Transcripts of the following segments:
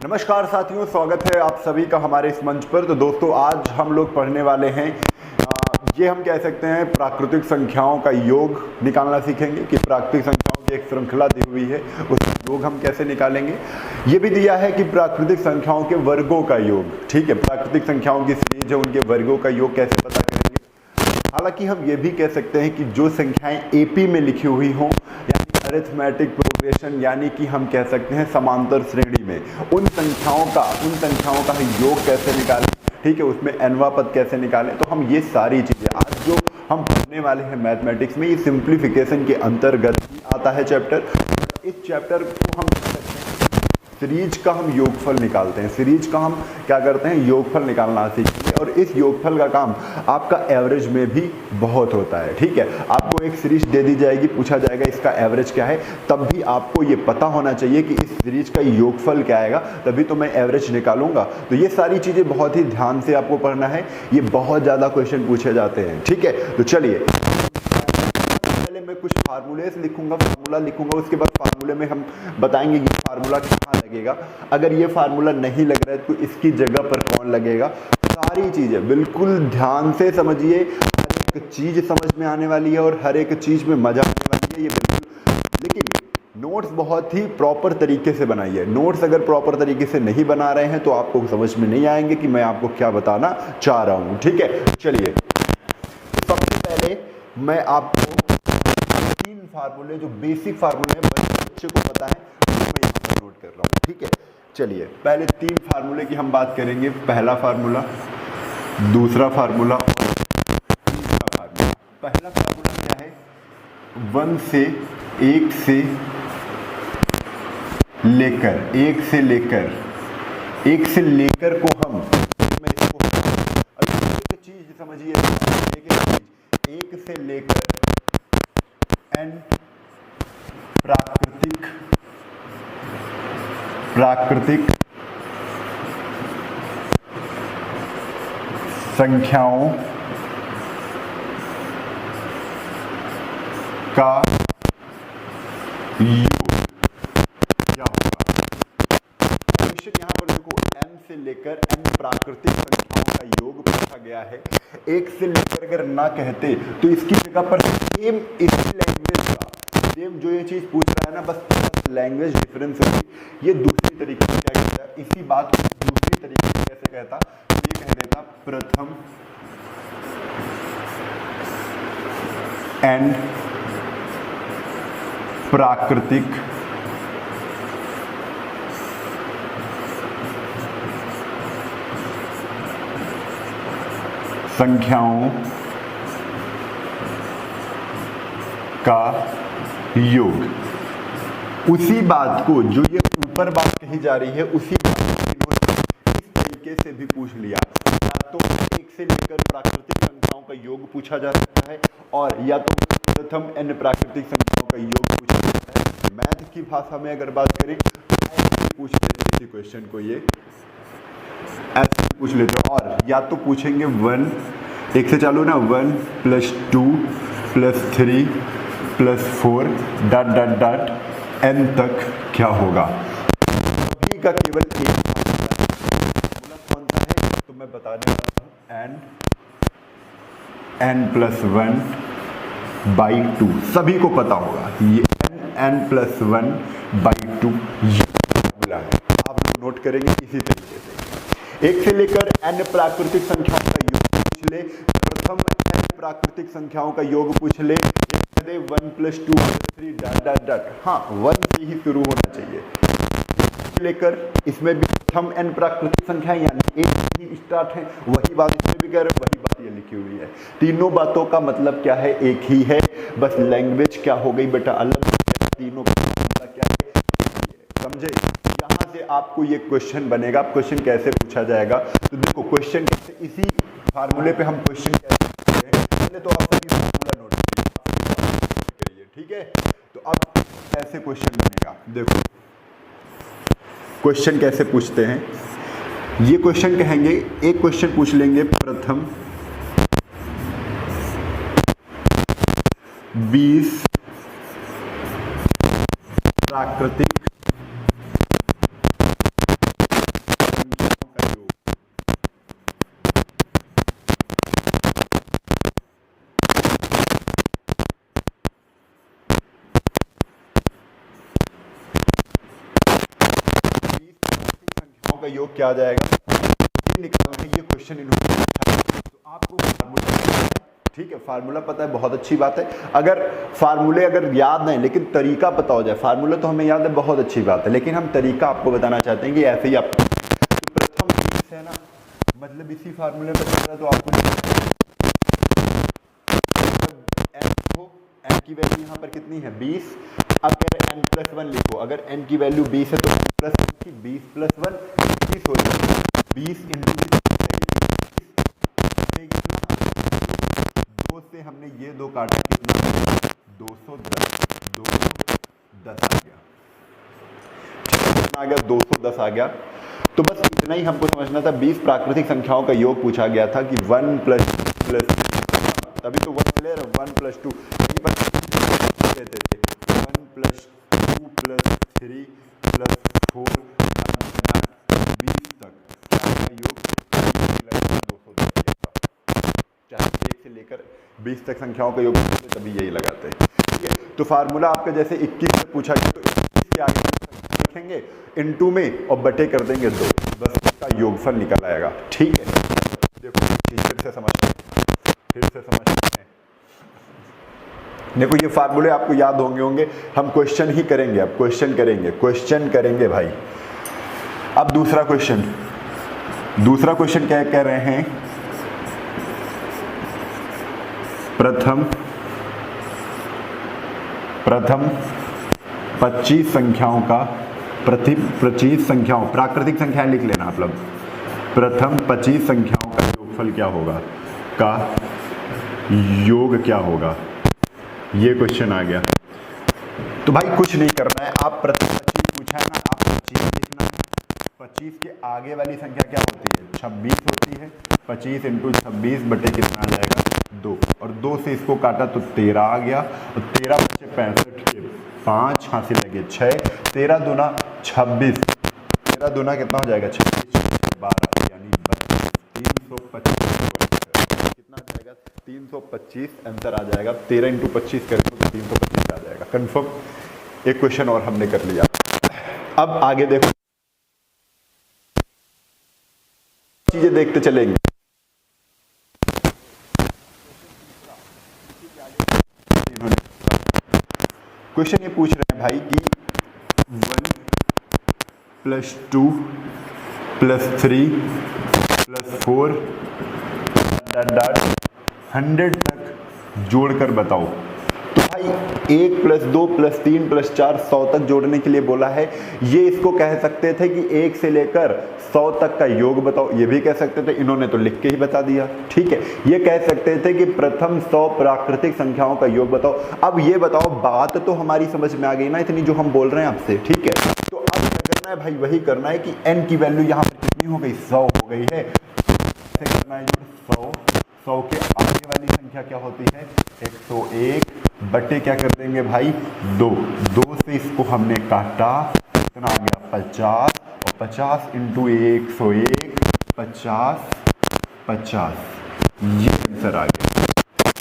नमस्कार साथियों, स्वागत है आप सभी का हमारे इस मंच पर। तो दोस्तों, आज हम लोग पढ़ने वाले हैं ये हम कह सकते हैं प्राकृतिक संख्याओं का योग निकालना सीखेंगे कि प्राकृतिक संख्याओं की एक श्रृंखला दी हुई है, उसका योग हम कैसे निकालेंगे। ये भी दिया है कि प्राकृतिक संख्याओं के वर्गों का योग, ठीक है, प्राकृतिक संख्याओं की सीरीज है, उनके वर्गों का योग कैसे पता करेंगे। हालांकि हम ये भी कह सकते हैं कि जो संख्याएं एपी में लिखी हुई हों, यानी अरिथमेटिक प्रोग्रेशन, यानी कि हम कह सकते हैं समांतर श्रेणी में, उन संख्याओं का योग कैसे निकालें, ठीक है, उसमें nवां पद कैसे निकालें। तो हम ये सारी चीजें आज जो हम पढ़ने वाले हैं मैथमेटिक्स में, ये सिंप्लीफिकेशन के अंतर्गत ही आता है चैप्टर। इस चैप्टर को हम सीरीज का हम योगफल निकालते हैं। सीरीज का हम क्या करते हैं, योगफल निकालना सीखेंगे। और इस योगफल का काम आपका एवरेज में भी बहुत होता है, ठीक है। आपको एक सीरीज दे दी जाएगी, पूछा जाएगा इसका एवरेज क्या है, तब भी आपको ये पता होना चाहिए कि इस सीरीज का योगफल क्या आएगा, तभी तो मैं एवरेज निकालूंगा। तो ये सारी चीजें बहुत ही ध्यान से आपको पढ़ना है, ये बहुत ज्यादा क्वेश्चन पूछे जाते हैं, ठीक है। तो चलिए, मैं कुछ फार्मूलेस लिखूंगा, फार्मूला लिखूंगा, उसके बाद फार्मूले में हम बताएंगे ये फार्मूला कहाँ लगेगा। अगर ये फार्मूला नहीं लग रहा है तो इसकी जगह पर कौन लगेगा। सारी चीजें बिल्कुल ध्यान से समझिए, हर एक चीज समझ में आने वाली है और हर एक चीज में मजा आने वाली है, ये बिल्कुल। लेकिन नोट्स बहुत ही प्रॉपर तरीके से बनाइए। नोट्स अगर प्रॉपर तरीके से नहीं बना रहे हैं तो आपको समझ में नहीं आएंगे कि मैं आपको क्या बताना चाह रहा हूँ, ठीक है। चलिए, सबसे पहले मैं आपको फार्मूले, जो बेसिक फार्मूले हैं, बच्चे को पता है, तो मैं यहाँ पर नोट कर रहा हूँ, ठीक है। चलिए, पहले 3 फार्मूले की हम बात करेंगे। पहला फार्मूला, दूसरा फार्मूला और तीसरा फार्मूला। पहला फार्मूला क्या है, 1 से 1 से लेकर को हम, मैं इसको एक चीज समझिए, एक से लेकर n प्राकृतिक संख्याओं का योग क्या होगा। क्वेश्चन यहां पर देखो, n से लेकर n प्राकृतिक संख्याओं का योग पूछा गया है। 1 से लेकर अगर ना कहते तो इसकी जगह पर सेम इसी लैंग्वेज का, सेम जो ये चीज पूछ रहा है ना, बस लैंग्वेज डिफरेंस होगी। ये दूसरी तरीके से क्या कहता है, इसी बात को दूसरी तरीके से कैसे कहता, ये कह देता प्रथम एंड प्राकृतिक संख्याओं का योग। उसी बात को, जो ये ऊपर बात कही जा रही है, उसी बात को इन्होंने इस तरीके से भी पूछ लिया। या तो 1 से लेकर प्राकृतिक संख्याओं का योग पूछा जा सकता है, और या तो प्रथम n प्राकृतिक संख्याओं का योग पूछा जाता है। मैथ की भाषा में अगर बात करें तो ऐसे पूछ लेते हैं इसी क्वेश्चन को, ये ऐसे पूछ लेते हैं। और या तो पूछेंगे 1 से चालू ना, 1 + 2 + 3 + 4 ... n तक क्या होगा। सभी का केवल एक फॉर्मूला कौन सा है, तो मैं बता देता हूं, n+1/2। सभी को पता होगा ये n+1/2 ये फॉर्मूला है। आप लोग नोट करेंगे इसी तरीके से। 1 से लेकर n प्राकृतिक संख्याओं का योग पूछ ले, प्रथम n प्राकृतिक संख्याओं का योग पूछ ले, 1 + 2 + 3 ... हाँ, 1 से ही शुरू होना चाहिए। लेकर इसमें भी प्रथम n प्राकृतिक संख्या, यानी 1 से ही स्टार्ट है, वही बात इसमें भी कह रहे, वही बात ये लिखी हुई है। तीनों बातों का मतलब क्या है, एक ही है, बस लैंग्वेज क्या हो गई बेटा, अलग। तीनों का मतलब क्या है, समझे। यहाँ से आपको ये क्वेश्चन बनेगा। क्वेश्चन कैसे पूछा जाएगा, तो देखो, क्वेश्चन कैसे, इसी फार्मूले पे हम क्वेश्चन कैसे पूछते हैं। पहले तो आप सभी फार्मूला नोट करिए, ठीक है। तो अब ऐसे क्वेश्चन बनेगा, देखो क्वेश्चन कैसे पूछते हैं। ये क्वेश्चन कहेंगे, एक क्वेश्चन पूछ लेंगे, प्रथम 20 प्राकृतिक संख्याओं का योग क्या आ जाएगा निकालना है। ये क्वेश्चन इन्होंने पूछा है। तो आपको फार्मूला पता है, ठीक है, फार्मूला पता है, बहुत अच्छी बात है। अगर फार्मूले अगर याद नहीं लेकिन तरीका पता हो जाए, फार्मूला तो हमें याद है, बहुत अच्छी बात है, लेकिन हम तरीका आपको बताना चाहते हैं कि ऐसे ही आप प्रथम है ना, मतलब इसी फार्मूले में चल रहा, तो आपको n की वैल्यू यहाँ पर कितनी है 20। अब कह रहे n प्लस 1 लिखो, अगर n की वैल्यू 20 है तो n प्लस 1 की 20 प्लस 1 21 हो जाएगा। 20 इंटू 2 से हमने ये दो काटा, कितना 210 आ गया, कितना आ गया 210 आ गया। तो बस इतना ही हमको समझना था। 20 प्राकृतिक संख्याओं का योग पूछा गया था कि 1 प्लस तभी तो 1 क्लियर है, 1 प्लस 2 कहते थे, 1 प्लस 2 प्लस 3 प्लस 4 20 तक क्या योग 210 चाहे 1 से लेकर 20 तक संख्याओं का योग तभी यही लगाते हैं, ठीक है। तो फार्मूला आपका जैसे 21 से पूछा गया तो 21 के आगे लिखेंगे इनटू में और बटे कर देंगे 2, बस इसका योगफल निकल आएगा, ठीक है। देखो फिर से समझते हैं, देखो ये फार्मूले आपको याद होंगे, हम क्वेश्चन ही करेंगे, अब क्वेश्चन करेंगे भाई। अब दूसरा क्वेश्चन क्या कह रहे हैं, प्रथम 25 संख्याओं का 25 संख्याओं प्राकृतिक संख्याएं लिख लेना, मतलब प्रथम 25 संख्याओं का योगफल क्या होगा, का योग क्या होगा, ये क्वेश्चन आ गया। तो भाई कुछ नहीं करना है, आप प्रथम 25 पूछा है ना, आप 25 लिखना है। 25 के आगे वाली संख्या क्या होती है 26 होती है। 25 इंटू 26 बटे कितना आ जाएगा 2, और 2 से इसको काटा तो 13 आ गया, और 13 बचे 65 के 5 हासिल लगे 6, 13 दूना 26, 13 दूना कितना हो जाएगा 26, 12 यानी 325 कितना आ जाएगा 325 आंसर आ जाएगा। 13 इंटू 25 करें तो 325 आ जाएगा कंफर्म। एक क्वेश्चन और हमने कर लिया। अब आगे देखो, चीजें देखते चलेंगे। क्वेश्चन ये पूछ रहे हैं भाई कि 1 प्लस 2 प्लस 3 प्लस 4 100 तक जोड़कर बताओ। तो भाई 1 प्लस 2 प्लस 3 प्लस 4 100 तक जोड़ने के लिए बोला है। ये इसको कह सकते थे कि 1 से लेकर 100 तक का योग बताओ, ये भी कह सकते थे, इन्होंने तो लिख के ही बता दिया, ठीक है। ये कह सकते थे कि प्रथम 100 प्राकृतिक संख्याओं का योग बताओ। अब ये बताओ, बात तो हमारी समझ में आ गई ना इतनी जो हम बोल रहे हैं आपसे, ठीक है। तो अब क्या करना है भाई, वही करना है कि n की वैल्यू यहाँ पर कितनी हो गई 100 हो गई है। ऐसे करना है 100 के आगे वाली संख्या क्या होती है 101 बटे क्या कर देंगे भाई 2 से इसको हमने काटा, कितना आ गया 50, और 50 इंटू 101 50, ये आंसर आ गया,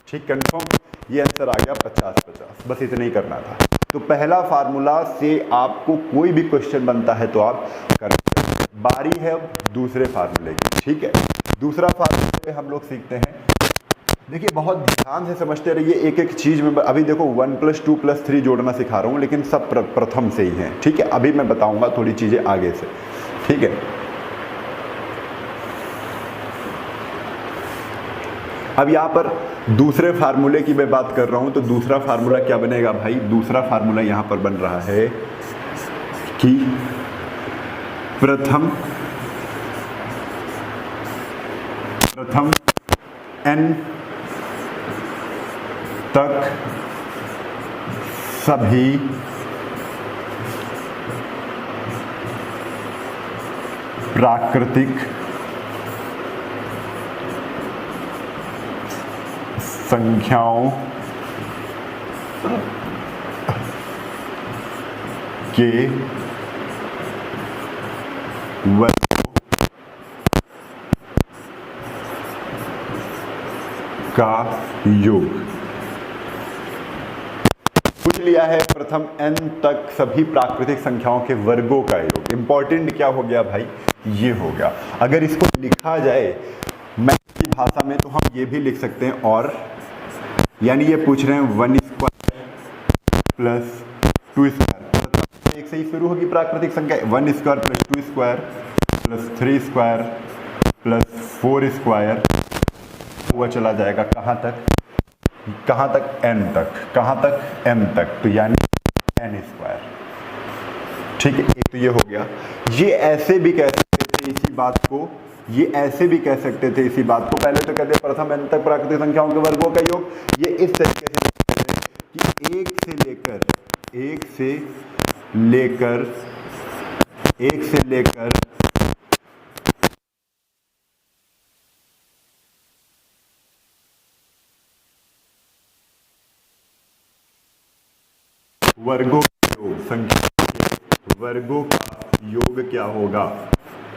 ठीक कंफर्म। ये आंसर आ गया 50, बस इतना ही करना था। तो पहला फार्मूला से आपको कोई भी क्वेश्चन बनता है तो आप कर, बारी है अब दूसरे फार्मूले की, ठीक है। दूसरा फार्मूले पे हम लोग सीखते हैं। देखिए बहुत ध्यान से समझते रहिए एक एक चीज़ में। अभी देखो 1 प्लस 2 प्लस 3 जोड़ना सिखा रहा हूँ, लेकिन सब प्रथम से ही हैं, ठीक है। अभी मैं बताऊंगा थोड़ी चीज़ें आगे से, ठीक है। अब यहाँ पर दूसरे फार्मूले की मैं बात कर रहा हूँ, तो दूसरा फार्मूला क्या बनेगा भाई, दूसरा फार्मूला यहाँ पर बन रहा है कि प्रथम n तक सभी प्राकृतिक संख्याओं के वर्गों का योग। कुछ लिया है प्रथम n तक सभी प्राकृतिक संख्याओं के वर्गों का योग। इंपॉर्टेंट क्या हो गया भाई, ये हो गया। अगर इसको लिखा जाए मैथ की भाषा में तो हम ये भी लिख सकते हैं, और यानी ये पूछ रहे हैं 1 स्क्वायर प्लस 2 स्क्वायर, एक से ही शुरू होगी प्राकृतिक संख्या। 1 square plus 2 square plus 3 square plus 4 square हुआ चला जाएगा कहाँ तक, कहाँ तक, n तक, कहाँ तक, m तक, तो यानी n स्क्वायर। ठीक है, एक तो ये हो गया। ये ऐसे भी कह सकते थे इसी बात को, ये ऐसे भी कह सकते थे इसी बात को, पहले तो कहते प्रथम n तक प्राकृतिक संख्याओं के वर्गों का योग। ये इस तरीके से कि एक से लेकर वर्गों का योग, संख्या के वर्गों का योग क्या होगा,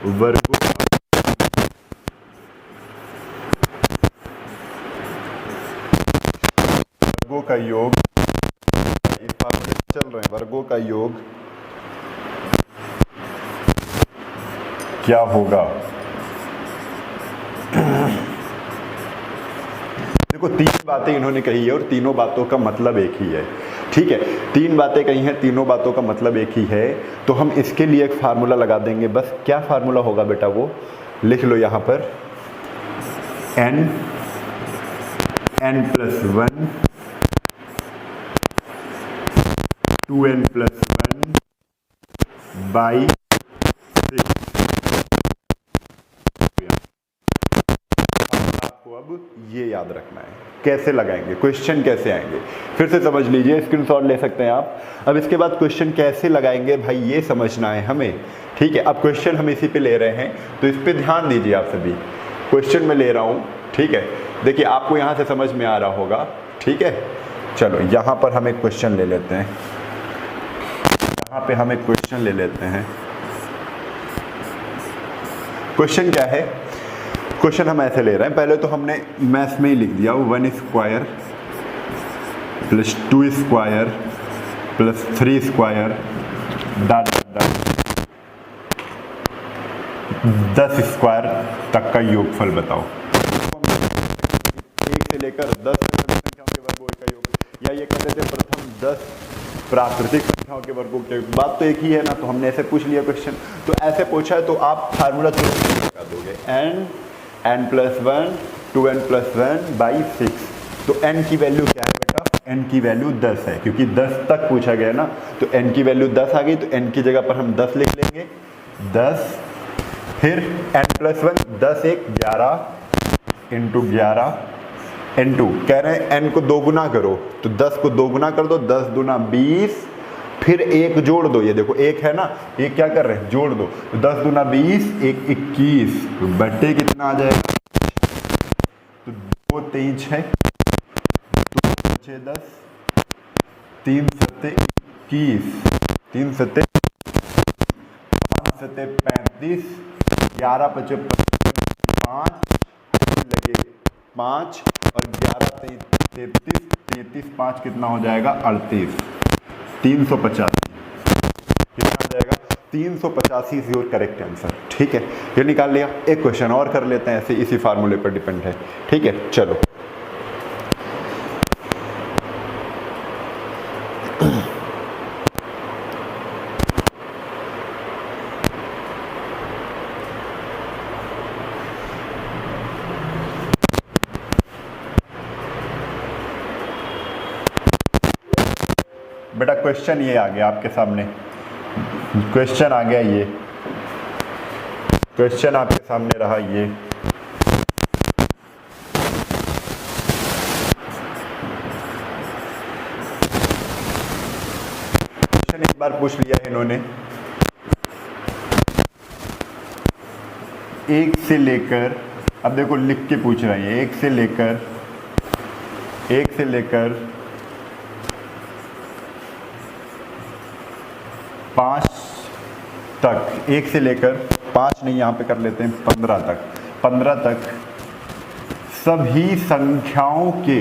वर्गों का योग, चल रहे हैं, वर्गों का योग क्या होगा। देखो 3 बातें इन्होंने कही है और तीनों बातों का मतलब एक ही है। ठीक है, 3 बातें कही हैं, तीनों बातों का मतलब एक ही है, तो हम इसके लिए एक फार्मूला लगा देंगे। बस क्या फार्मूला होगा बेटा, वो लिख लो यहां पर, n plus 1 2n plus 1 by 6। आपको अब ये याद रखना है, कैसे लगाएंगे, क्वेश्चन कैसे आएंगे, फिर से समझ लीजिए, स्क्रीनशॉट ले सकते हैं आप। अब इसके बाद क्वेश्चन कैसे लगाएंगे भाई, ये समझना है हमें। ठीक है, अब क्वेश्चन हम इसी पे ले रहे हैं, तो इस पे ध्यान दीजिए आप सभी। क्वेश्चन मैं ले रहा हूँ, ठीक है, देखिए आपको यहाँ से समझ में आ रहा होगा। ठीक है, चलो यहाँ पर हम एक क्वेश्चन ले लेते हैं, यहाँ पे हम एक क्वेश्चन ले लेते हैं। क्वेश्चन क्या है, क्वेश्चन हम ऐसे ले रहे हैं, पहले तो हमने मैथ्स में ही लिख दिया 1 square plus 2 square plus 3 square dot dot 10 square तक का योगफल बताओ। 1 से लेकर 10 तक संख्याओं के वर्गों का योग, या ये कहते थे प्रथम 10 प्राकृतिक संख्याओं के वर्गों के योग। बात तो एक ही है ना, तो हमने ऐसे पूछ लिया क्वेश्चन। तो ऐसे पूछा है तो आप फार्मूला तुरंत लगा दोगे, n plus 1 2n plus 1 by 6। तो n की वैल्यू क्या है बेटा, n की वैल्यू 10 है, क्योंकि 10 तक पूछा गया ना, तो n की वैल्यू 10 आ गई, तो n की जगह पर हम 10 लिख लेंगे, 10। फिर n प्लस 1, 10 1 11 इंटू 11 इंटू, कह रहे हैं n को 2 गुना करो, तो 10 को 2 गुना कर दो, 10 दूना 20, फिर 1 जोड़ दो, ये देखो 1 है ना, ये क्या कर रहे हैं, जोड़ दो, तो 10 दूना 20 1 21, तो बट्टे कितना आ जाएगा, तो 2 3 6 2 6 10 3 7 21 3 7 5 7 35 11 5 5 लगे 5 और 11 33 33 5 कितना हो जाएगा 38 385 कितना आ जाएगा 385 इज योर करेक्ट आंसर। ठीक है, ये निकाल लिया। एक क्वेश्चन और कर लेते हैं, ऐसे इसी फार्मूले पर डिपेंड है। ठीक है, चलो बेटा क्वेश्चन ये आ गया आपके सामने, क्वेश्चन आ गया, ये क्वेश्चन आपके सामने रहा। ये क्वेश्चन एक बार पूछ लिया है इन्होंने, 1 से लेकर, अब देखो लिख के पूछ रहे हैं, 1 से लेकर 5 तक, 1 से लेकर 5 नहीं, यहाँ पे कर लेते हैं 15 तक सभी संख्याओं के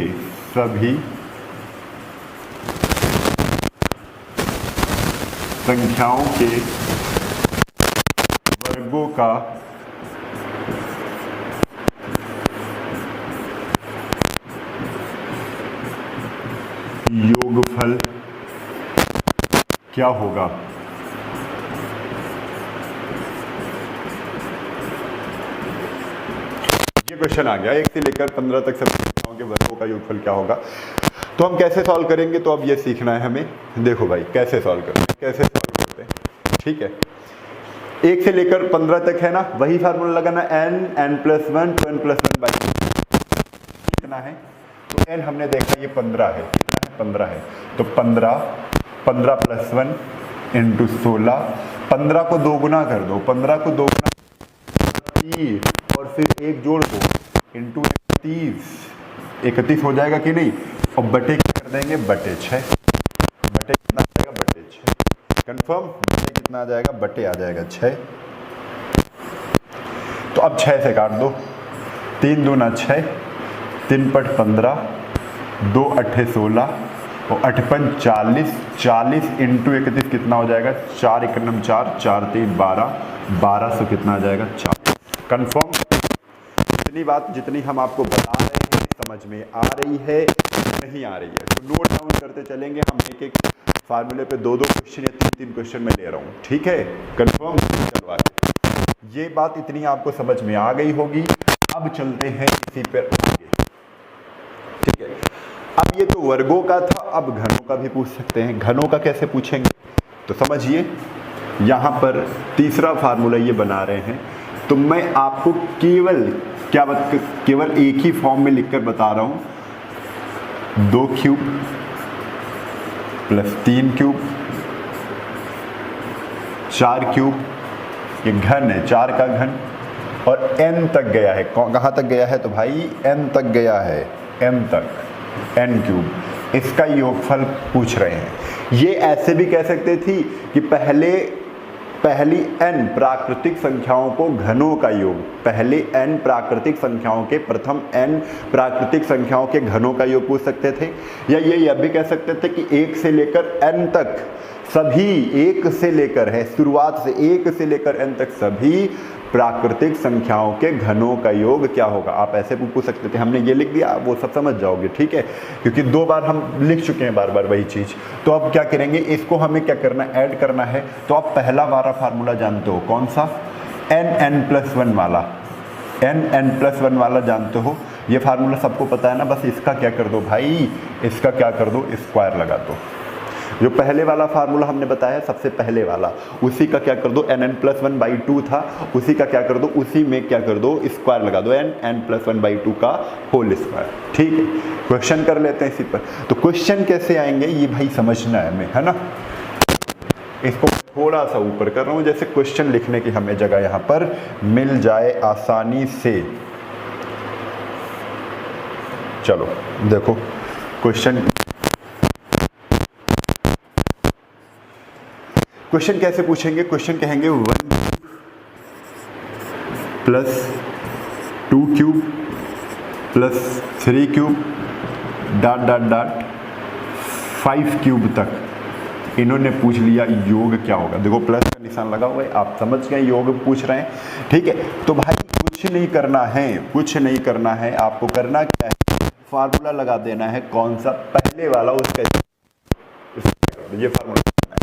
संख्याओं के वर्गों का योगफल क्या होगा। ये क्वेश्चन आ गया 1 से लेकर 15 तक सभी संख्याओं के वर्गों का योगफल क्या होगा। तो हम कैसे सॉल्व करेंगे, तो अब ये सीखना है हमें। देखो भाई कैसे सॉल्व करते हैं, ठीक है। 1 से लेकर 15 तक है ना, वही फार्मूला लगाना, n+1 तो n+1/2 कितना है, तो n हमने देखा ये 15 है, कितना है 15 है, तो 15 + 1 × 16, 15 को 2 गुना कर दो, 15 को 2 गुना 30 और फिर एक जोड़ दो इंटू 31 हो जाएगा कि नहीं, और बटे क्या कर देंगे, बटे 6, बटे कितना आ जाएगा, बटे 6, कंफर्म, बटे कितना आ जाएगा, बटे आ जाएगा 6। तो अब 6 से काट दो, 3 दूना 6, 3 × 15, 2 8 16 और 8 × 40, 40 × 31 कितना हो जाएगा, 4 × 1 4, 4 × 3 12, 1200 कितना आ जाएगा, 4। कंफर्म, इतनी बात जितनी हम आपको बता रहे हैं समझ में आ रही है, नहीं आ रही है, तो नोट डाउन करते चलेंगे। हम एक फार्मूले पे 2-2 क्वेश्चन या 3-3 क्वेश्चन में ले रहा हूँ, ठीक है, कंफर्म। चलो आगे, ये बात इतनी आपको समझ में आ गई होगी। अब चलते हैं इसी पर आगे, ठीक है। अब ये तो वर्गों का था, अब घनों का भी पूछ सकते हैं। घनों का कैसे पूछेंगे, तो समझिए, यहाँ पर तीसरा फार्मूला ये बना रहे हैं, तो मैं आपको केवल एक ही फॉर्म में लिखकर बता रहा हूं, 2 क्यूब + 3 क्यूब 4 क्यूब, ये घन है, 4 का घन, और n तक गया है, कहाँ तक गया है, तो भाई n तक गया है, m तक, n क्यूब, इसका योगफल पूछ रहे हैं। ये ऐसे भी कह सकते थी कि पहली n प्राकृतिक संख्याओं को घनों का योग, पहले n प्राकृतिक संख्याओं के, प्रथम n प्राकृतिक संख्याओं के घनों का योग पूछ सकते थे, या ये यह भी कह सकते थे कि 1 से लेकर n तक सभी, 1 से लेकर है, शुरुआत से 1 से लेकर n तक सभी प्राकृतिक संख्याओं के घनों का योग क्या होगा। आप ऐसे भी पूछ सकते थे, हमने ये लिख दिया, वो सब समझ जाओगे, ठीक है, क्योंकि 2 बार हम लिख चुके हैं बार बार वही चीज़। तो अब क्या करेंगे, इसको हमें क्या करना है, ऐड करना है। तो आप पहला वाला फार्मूला जानते हो, कौन सा, n+1 वाला, n+1 वाला जानते हो, ये फार्मूला सबको पता है ना। बस इसका क्या कर दो भाई, इसका क्या कर दो, स्क्वायर लगा दो। जो पहले वाला फार्मूला हमने बताया, सबसे पहले वाला, उसी का क्या कर दो, n+1/2 था, उसी का क्या कर दो, उसी में क्या कर दो, स्क्वायर लगा दो, n+1/2 का होल स्क्वायर, ठीक है। क्वेश्चन कर लेते हैं इसी पर। तो क्वेश्चन कैसे आएंगे ये भाई समझना है हमें, है ना। इसको थोड़ा सा ऊपर कर रहा हूँ, जैसे क्वेश्चन लिखने की हमें जगह यहाँ पर मिल जाए आसानी से। चलो देखो क्वेश्चन कैसे पूछेंगे। क्वेश्चन कहेंगे 1 + 2 क्यूब + 3 क्यूब ... 5 क्यूब तक इन्होंने पूछ लिया, योग क्या होगा। देखो प्लस का निशान लगा हुआ है, आप समझ गए योग पूछ रहे हैं, ठीक है। तो भाई कुछ नहीं करना है, आपको करना क्या है, फार्मूला लगा देना है, कौन सा, पहले वाला, उसका ये फार्मूला करना है।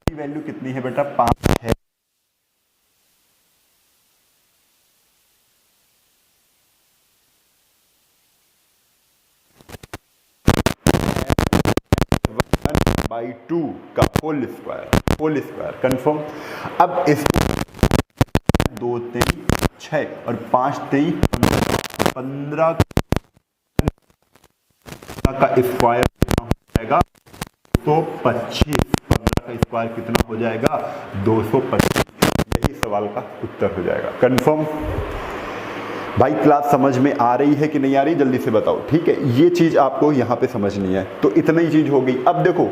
तो वैल्यू कितनी है बेटा, 5 है। बाई 2 का होल स्क्वायर कंफर्म। अब इसको 2 3 6 और 5 3 15 का स्क्वायर कितना हो जाएगा, 225। 15 का स्क्वायर कितना हो जाएगा, 225। यही सवाल का उत्तर हो जाएगा, कंफर्म। भाई क्लास समझ में आ रही है कि नहीं आ रही, जल्दी से बताओ, ठीक है। ये चीज आपको यहाँ पे समझनी है, तो इतना ही चीज हो गई। अब देखो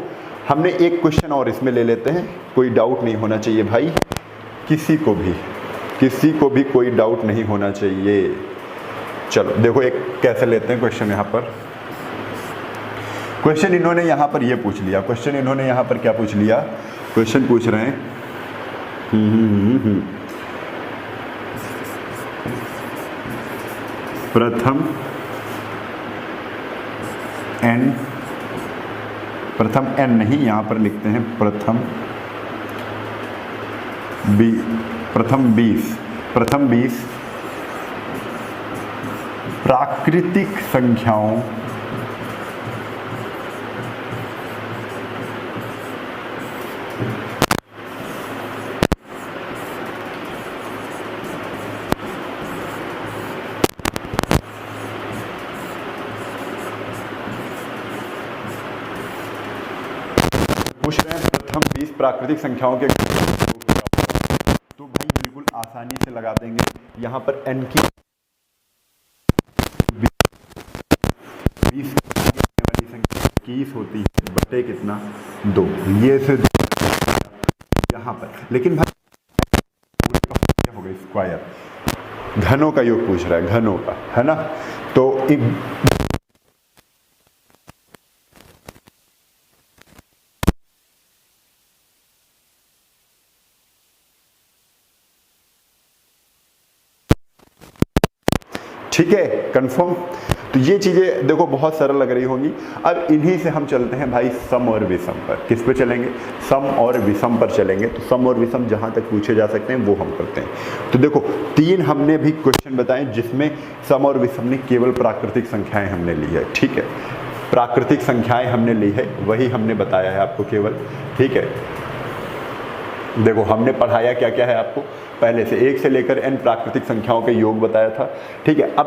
हमने एक क्वेश्चन और इसमें ले लेते हैं, कोई डाउट नहीं होना चाहिए भाई, किसी को भी कोई डाउट नहीं होना चाहिए। चलो देखो एक कैसे लेते हैं क्वेश्चन यहाँ पर। क्वेश्चन इन्होंने यहाँ पर ये पूछ लिया, क्वेश्चन इन्होंने यहाँ पर क्या पूछ लिया, क्वेश्चन पूछ रहे हैं प्रथम n नहीं, यहाँ पर लिखते हैं प्रथम 20 प्राकृतिक संख्याओं पूछ रहे हैं प्रथम 20 प्राकृतिक संख्याओं के, तो भाई बिल्कुल आसानी से लगा देंगे। यहाँ पर n की 20 वाली संख्या 21 होती है बटे कितना 2, ये से यहाँ पर, लेकिन भाई क्या हो गया स्क्वायर, घनों का योग पूछ रहा है, घनों का, है ना। तो ठीक है, कंफर्म। तो ये चीज़ें देखो बहुत सरल लग रही होंगी। अब इन्हीं से हम चलते हैं भाई सम और विषम पर। किस पे चलेंगे? सम और विषम पर चलेंगे। तो सम और विषम जहाँ तक पूछे जा सकते हैं वो हम करते हैं। तो देखो 3 हमने भी क्वेश्चन बताए जिसमें सम और विषम ने केवल प्राकृतिक संख्याएं हमने ली है। ठीक है, प्राकृतिक संख्याएं हमने ली है, वही हमने बताया है आपको केवल। ठीक है, देखो हमने पढ़ाया क्या क्या है आपको पहले से, 1 से लेकर n प्राकृतिक संख्याओं के योग बताया था। ठीक है, अब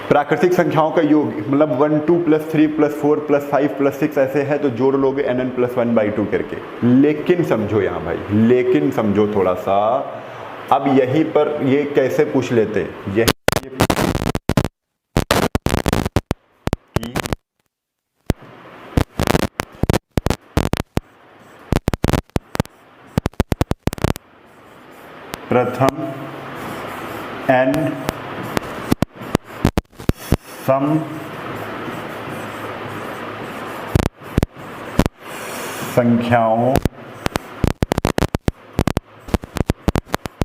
प्राकृतिक संख्याओं का योग मतलब 1 2 + 3 + 4 + 5 + 6 ऐसे है, तो जोड़ लोगे nn + 1/2 करके। लेकिन समझो यहाँ भाई, लेकिन समझो थोड़ा सा, अब यहीं पर ये कैसे पूछ लेते, यही प्रथम n सम संख्याओं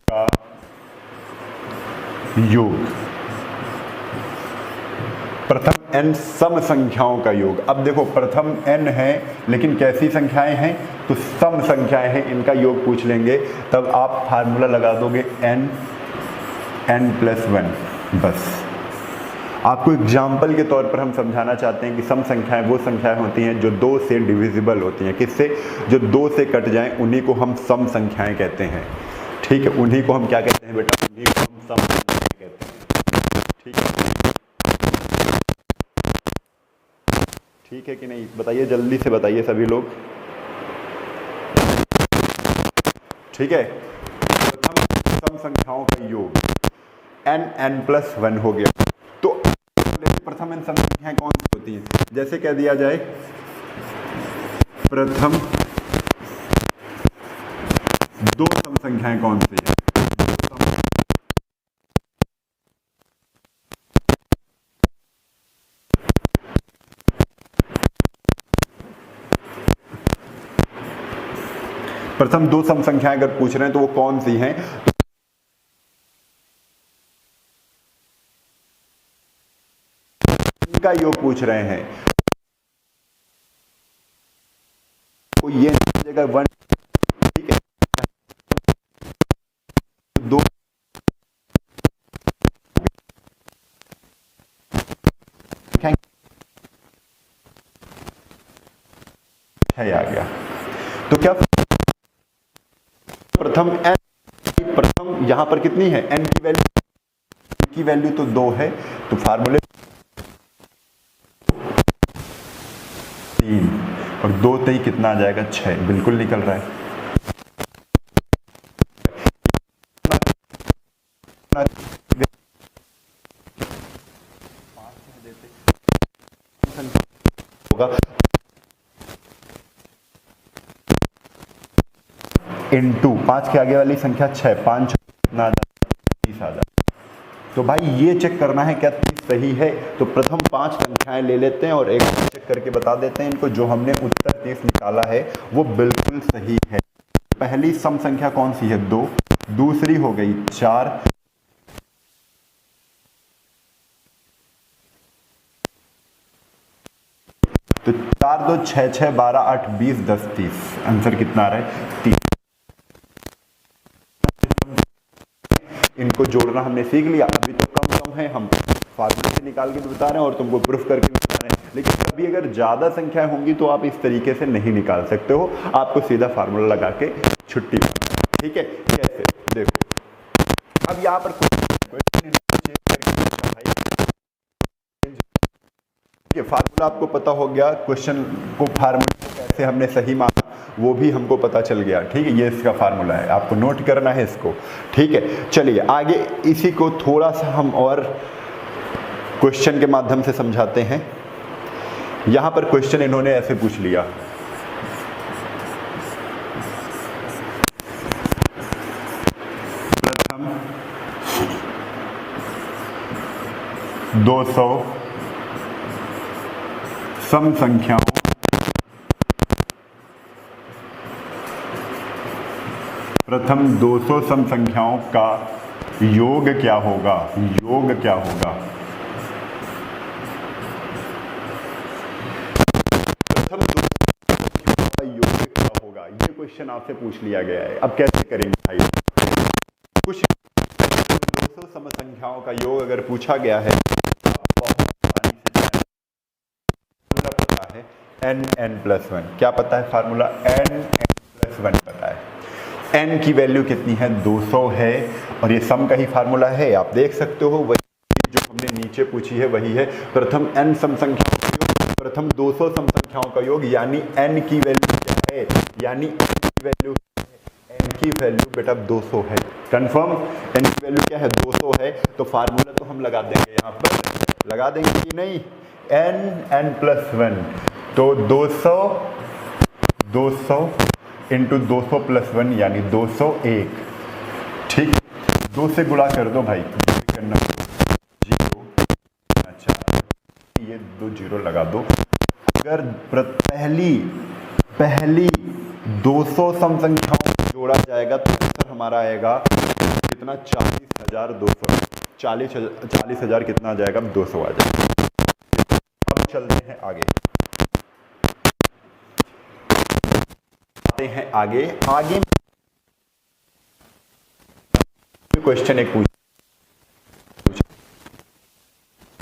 का योग, प्रथम n सम संख्याओं का योग। अब देखो प्रथम n है लेकिन कैसी संख्याएं हैं, तो सम संख्याएं हैं, इनका योग पूछ लेंगे। तब आप फार्मूला लगा दोगे n + 1। बस आपको एग्जाम्पल के तौर पर हम समझाना चाहते हैं कि सम संख्याएं वो संख्याएं होती हैं जो 2 से डिविजिबल होती हैं। किससे? जो 2 से कट जाएं, उन्हीं को हम सम संख्याएं कहते हैं। ठीक है, उन्हीं को हम क्या कहते हैं बेटा? उन्हीं को हम सम संख्याएं कहते हैं। ठीक है, ठीक है कि नहीं? बताइए, जल्दी से बताइए सभी लोग। ठीक है, प्रथम सम संख्याओं का योग n + 1 हो गया। तो प्रथम n सम संख्याएं कौन सी होती हैं? जैसे कह दिया जाए प्रथम 2 सम संख्याएं कौन सी है? प्रथम 2 सम संख्याएं अगर पूछ रहे हैं तो वो कौन सी हैं? इनका योग पूछ रहे हैं। तो ये जगह 1, ठीक है, 2 आ गया। तो क्या प्रथम n, प्रथम यहां पर कितनी है? n की वैल्यू तो 2 है, तो फार्मूले 3 और 2 तई कितना आ जाएगा? 6। बिल्कुल निकल रहा है। होगा इनटू 5 के आगे वाली संख्या 6, 5 कितना आ जाएगा? 30 आ जाएगा। तो भाई ये चेक करना है क्या 30 सही है। तो प्रथम 5 संख्याएं ले लेते हैं और एक चेक करके बता देते हैं इनको, जो हमने उत्तर 30 निकाला है वो बिल्कुल सही है। पहली सम संख्या कौन सी है? 2, दूसरी हो गई 4, तो 4 2 6 6 12 8 20 10 30। आंसर कितना आ रहा है? 30। इनको जोड़ना हमने सीख लिया। अभी तो कम है, हम फार्मूले से निकाल के भी बता रहे हैं और तुमको प्रूफ करके भी बता रहे हैं, लेकिन कभी अगर ज़्यादा संख्याएं होंगी तो आप इस तरीके से नहीं निकाल सकते हो, आपको सीधा फार्मूला लगा के छुट्टी मारना है। ठीक है, कैसे? देखो अब यहाँ पर फार्मूला आपको पता हो गया, क्वेश्चन को फार्मूला कैसे हमने सही माना वो भी हमको पता चल गया। ठीक है, ये इसका फार्मूला है, आपको नोट करना है इसको। ठीक है, चलिए आगे इसी को थोड़ा सा हम और क्वेश्चन के माध्यम से समझाते हैं। यहां पर क्वेश्चन इन्होंने ऐसे पूछ लिया, प्रथम 200 सम संख्याओं सम संख्याओं का योग क्या होगा? योग क्या होगा? प्रथम 200 संख्याओं का योग क्या होगा, ये क्वेश्चन आपसे पूछ लिया गया है। अब कैसे करेंगे भाई? कुछ 200 सम संख्याओं का योग अगर पूछा गया है, n+1 क्या पता है? फार्मूला n+1 पता है। n की वैल्यू कितनी है? 200 है, और ये सम का ही फार्मूला है, आप देख सकते हो। वही जो हमने नीचे पूछी है वही है, प्रथम n सम संख्याओं का योग, प्रथम 200 सम संख्याओं का योग, यानी n की वैल्यू क्या है? यानी n की वैल्यू बेटा 200 है। कंफर्म? n की वैल्यू क्या है? 200 है। तो फार्मूला तो हम लगा देंगे, यहाँ पर लगा देंगे कि नहीं? n+1, तो 200 इंटू 200 + 1 यानी 201। ठीक, 2 से गुणा कर दो भाई, करना 0, अच्छा ये 2 0 लगा दो। अगर पहली 200 सम संख्याओं को जोड़ा जाएगा तो आंसर हमारा आएगा कितना? 40,200। 40,000 कितना आ जाएगा? 200 आ जाएगा। अब चलते हैं आगे, आगे क्वेश्चन एक पूछ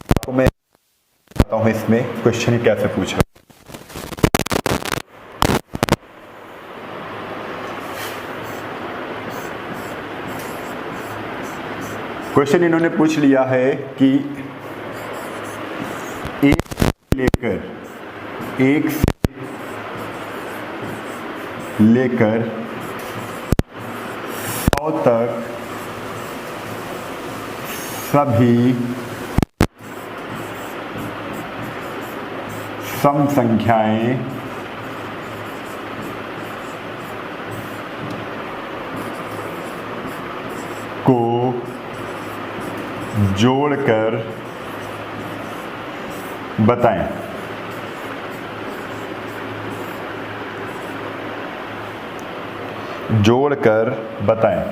आपको मैं बताता हूं इसमें क्वेश्चन कैसे पूछा। क्वेश्चन इन्होंने पूछ लिया है कि एक से लेकर 100 तक सभी सम संख्याएं को जोड़कर बताएं। जोड़कर बताएं।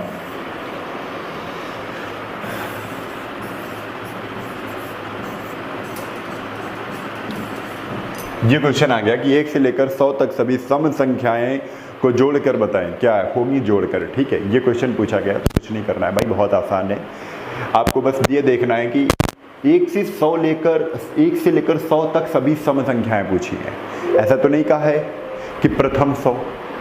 ये क्वेश्चन आ गया कि 1 से लेकर 100 तक सभी सम संख्याएं को जोड़कर बताएं क्या होंगी जोड़कर। ठीक है, ये क्वेश्चन पूछा गया, तो कुछ नहीं करना है भाई, बहुत आसान है। आपको बस ये देखना है कि 1 से लेकर 100 तक सभी सम संख्याएं पूछी हैं। ऐसा तो नहीं कहा है कि प्रथम 100।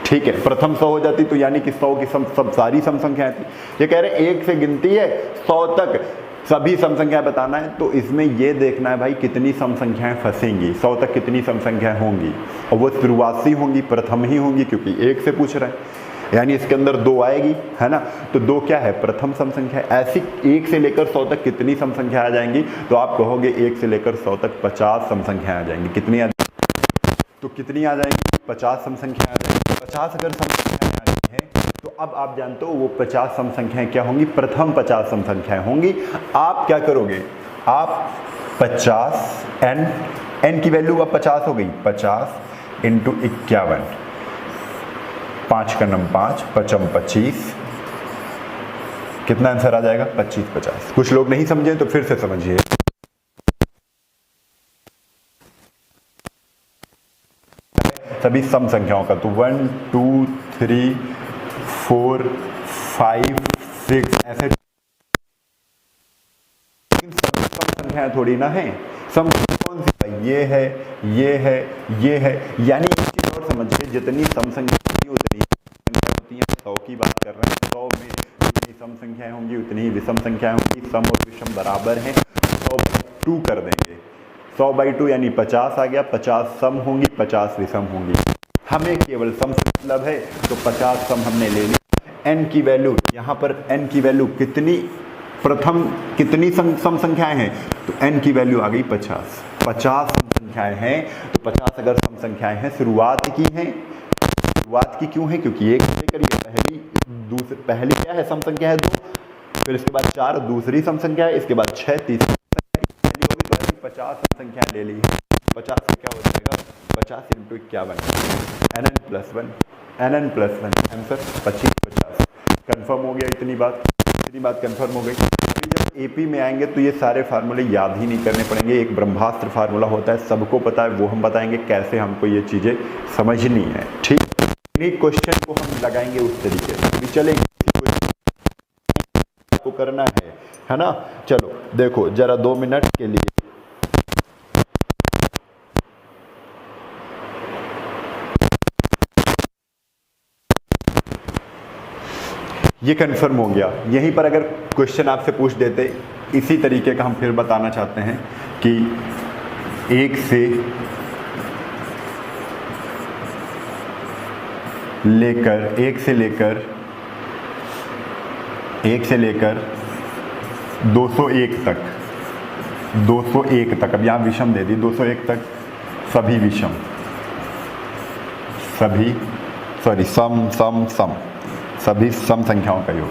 ठीक है, प्रथम 100 हो जाती तो यानी कि 100 की सब सारी सम संख्याएं थी। ये कह रहे 1 से गिनती है 100 तक सभी सम संख्याएं बताना है, तो इसमें ये देखना है भाई कितनी सम संख्याएं फंसेंगी, 100 तक कितनी सम संख्याएं होंगी, और वो शुरुआत से होंगी, प्रथम ही होंगी, क्योंकि 1 से पूछ रहे हैं, यानी इसके अंदर 2 आएगी, है ना। तो 2 क्या है? प्रथम सम संख्या। ऐसी 1 से लेकर 100 तक कितनी सम संख्या आ जाएंगी? तो आप कहोगे 1 से लेकर 100 तक 50 सम संख्या आ जाएंगी। कितनी आ जाएंगी? तो कितनी आ जाएंगी? 50 सम संख्या आ जाएंगी। 50 अगर सम संख्याएं आ रही हैं तो अब आप जानते हो वो 50 सम संख्याएं क्या होंगी, प्रथम 50 सम संख्याएं होंगी। आप क्या करोगे, आप 50 n की वैल्यू अब 50 हो गई, 50 इंटू 51, 5 का नम 5, 5 25, कितना आंसर आ जाएगा, 25 50। कुछ लोग नहीं समझे तो फिर से समझिए। सभी सम संख्याओं का, तो 1 2 3 4 5 6 ऐसे सम संख्याएं थोड़ी ना है। सम कौन सी है, ये है, ये है, ये है। यानी एक चीज और समझिए, जितनी सम संख्या उतनी संख्या होती है, 100 की बात कर रहे हैं, 100 में जितनी सम संख्याएं होंगी उतनी ही विषम संख्याएं होंगी। सम और विषम बराबर हैं, 100/2 कर देंगे, 100/2 यानी 50 आ गया। 50 सम होंगी, 50 विषम होंगी। हमें केवल सम से मतलब है, तो 50 सम हमने ले ली। n की वैल्यू, यहाँ पर n की वैल्यू कितनी, प्रथम कितनी सम संख्याएं हैं, तो n की वैल्यू आ गई 50। 50 सम संख्याएं हैं, तो 50 अगर सम संख्याएं हैं, शुरुआत की हैं। शुरुआत की क्यों है, क्योंकि एक लेकर ये पहली क्या है, सम संख्या है 2, फिर इसके बाद 4 दूसरी सम संख्या है, इसके बाद 6 तीसरी पहली होगी। तो ऐसी 50 सम संख्या ले ली है। 50 से क्या हो जाएगा, 50 into 51, nn plus 1 answer 25 50। Confirm हो गया, इतनी बात कन्फर्म हो गई। अभी जब एपी में आएंगे तो ये सारे फार्मूले याद ही नहीं करने पड़ेंगे। एक ब्रह्मास्त्र फार्मूला होता है, सबको पता है, वो हम बताएंगे कैसे हमको ये चीज़ें समझनी है। ठीक, क्वेश्चन को हम लगाएंगे उस तरीके से भी चलेंगे, आपको करना है ना। चलो देखो जरा 2 मिनट के लिए, ये कंफर्म हो गया। यहीं पर अगर क्वेश्चन आपसे पूछ देते इसी तरीके का, हम फिर बताना चाहते हैं कि 1 से लेकर 201 तक, अब यहाँ विषम दे दी, 201 तक सभी विषम, सभी सम संख्याओं का योग।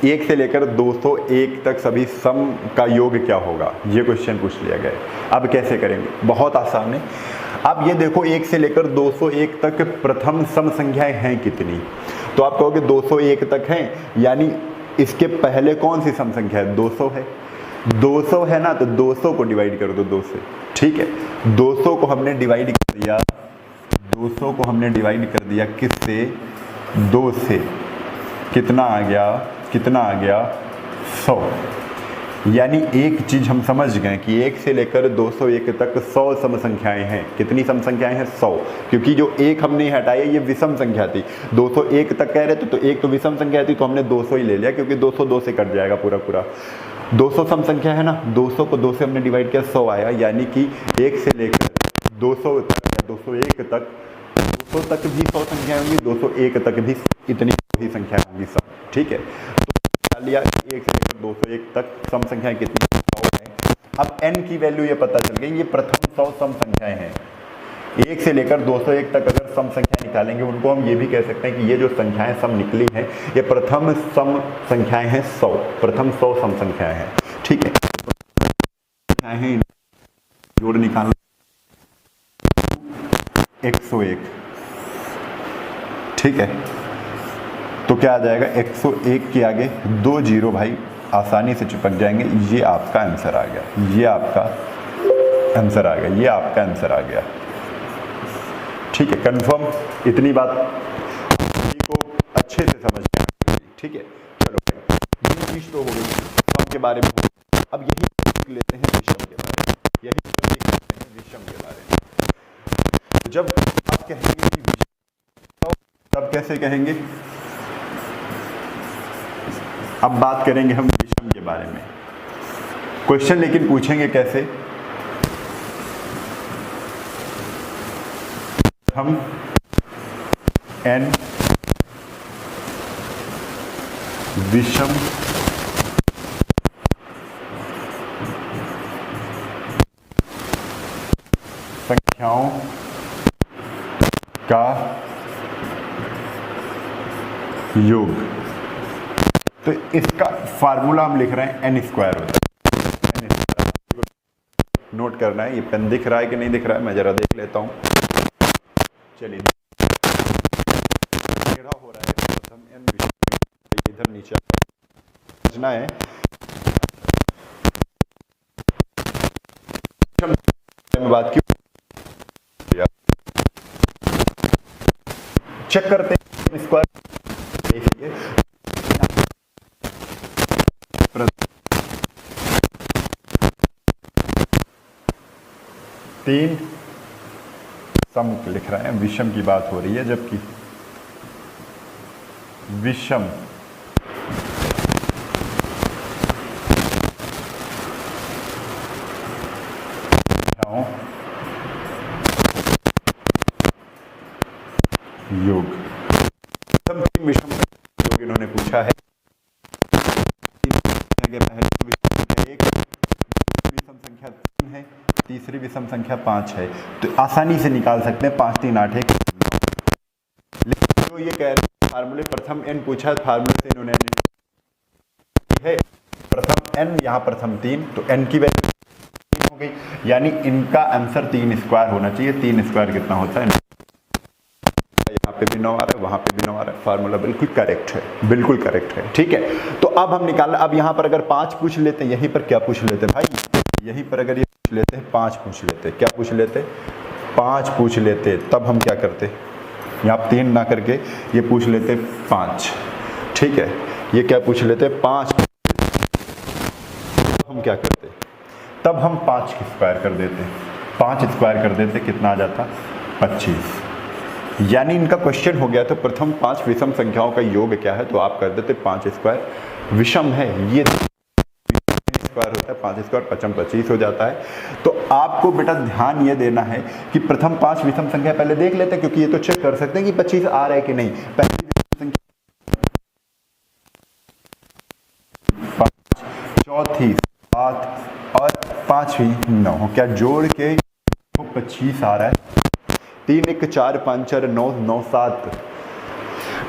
एक से लेकर 201 तक सभी सम का योग क्या होगा, ये क्वेश्चन पूछ लिया गया है। अब कैसे करेंगे, बहुत आसान है। अब ये देखो 1 से लेकर 201 तक प्रथम सम संख्याएं हैं कितनी, तो आप कहोगे 201 तक हैं, यानी इसके पहले कौन सी सम संख्या है, 200 है। 200 है ना, तो 200 को डिवाइड कर दो 2 से। ठीक है, 200 को हमने डिवाइड कर दिया, 200 को हमने डिवाइड कर दिया किससे, 2 से। कितना आ गया 100। यानी एक चीज हम समझ गए कि 1 से लेकर 201 तक 100 सम संख्याएं हैं। कितनी सम संख्याएं हैं, 100, क्योंकि जो एक हमने हटाया ये विषम संख्या थी। 201 तक कह रहे थे तो एक तो विषम संख्या थी, तो हमने 200 ही ले लिया, क्योंकि 200 2 से कट जाएगा पूरा। 200 सम संख्या है ना, 200 को 2 से हमने डिवाइड किया, 100 आया। यानी कि 1 से लेकर 200 तक या 201 तक, 200 तक भी 100 संख्याएं होंगी, 201 तक भी इतनी ही संख्या होंगी सब। ठीक है, तो लिया 1 से लेकर 201 तक सम संख्याएं कितनी, 100 है। अब n की वैल्यू ये पता चल गई, ये प्रथम 100 सम संख्याएं हैं। 1 से लेकर 201 तक अगर सम संख्या निकालेंगे, उनको हम ये भी कह सकते हैं कि ये जो संख्याएं सम निकली हैं, ये प्रथम सम संख्याएं हैं 100, प्रथम 100 सम संख्याएं हैं। ठीक है, संख्याएं हैं, जोड़ निकालना 101। ठीक है, तो क्या आ जाएगा, 101 के आगे 2 जीरो भाई आसानी से चिपक जाएंगे। ये आपका आंसर आ गया, ये आपका आंसर आ गया। ठीक है, कंफर्म, इतनी बात को अच्छे से समझ गए। ठीक है, चलो भाई, ये चीज तो हो गई सम के बारे में। अब यही देख लेते हैं विषम के बारे में। तो जब आप कहेंगे कि विषम, तब कैसे कहेंगे, अब बात करेंगे हम विषम के बारे में। क्वेश्चन लेकिन पूछेंगे कैसे, हम n विषम संख्याओं का योग। तो इसका फार्मूला हम लिख रहे हैं एन स्क्वायर होता है। एन स्क्वायर नोट करना है। ये पेन दिख रहा है कि नहीं दिख रहा है, मैं जरा देख लेता हूं। चलिए, टेढ़ा हो रहा है प्रथम एन, इधर नीचे समझना है। बात क्यों चेक करते हैं स्क्वायर। देखिए, तीन सम लिख रहे हैं, विषम की बात हो रही है, जबकि विषम योग। तीन विषम योग इन्होंने पूछा है। पहली विषम संख्या 1, विषम संख्या 3 है, तीसरी विषम संख्या 5 है। तो आसानी से निकाल सकते हैं 5 3 8 1 9। लेकिन जो ये कह रहे हैं फार्मूले प्रथम एन पूछा है, फार्मूले से इन्होंने है प्रथम एन, यहाँ प्रथम 3, तो एन की वैल्यू 3 हो गई, यानी इनका आंसर 3 स्क्वायर होना चाहिए। 3 स्क्वायर कितना होता है? यहाँ पे भी 9 आ रहा है, वहां पे भी 9 आ रहा है। फार्मूला बिल्कुल करेक्ट है, बिल्कुल करेक्ट है। ठीक है, तो अब हम निकाल, अब यहाँ पर अगर 5 पूछ लेते हैं, यहीं पर क्या पूछ लेते भाई, यहीं पर अगर ये पूछ लेते हैं 5 पूछ लेते, क्या पूछ लेते 5 पूछ लेते, तब हम क्या करते, यहाँ 3 ना करके ये पूछ लेते 5। ठीक है, ये क्या पूछ लेते 5, हम क्या करते, तब हम 5 स्क्वायर कर देते, 5 स्क्वायर कर देते, कितना आ जाता 25। यानी इनका क्वेश्चन हो गया तो प्रथम 5 विषम संख्याओं का योग क्या है, तो आप कर देते 5 स्क्वायर विषम है, ये स्क्वायर होता है, 5 स्क्वायर 25 हो जाता है। तो आपको बेटा ध्यान ये देना है कि प्रथम 5 विषम संख्या पहले देख लेते हैं, क्योंकि ये तो चेक कर सकते हैं कि 25 आ रहा है कि नहीं। पहली विषम संख्या 5, चौथी 7 और 5वीं 9, क्या जोड़ के 25 आ रहा है। 3 1 4 5 4 9 9 7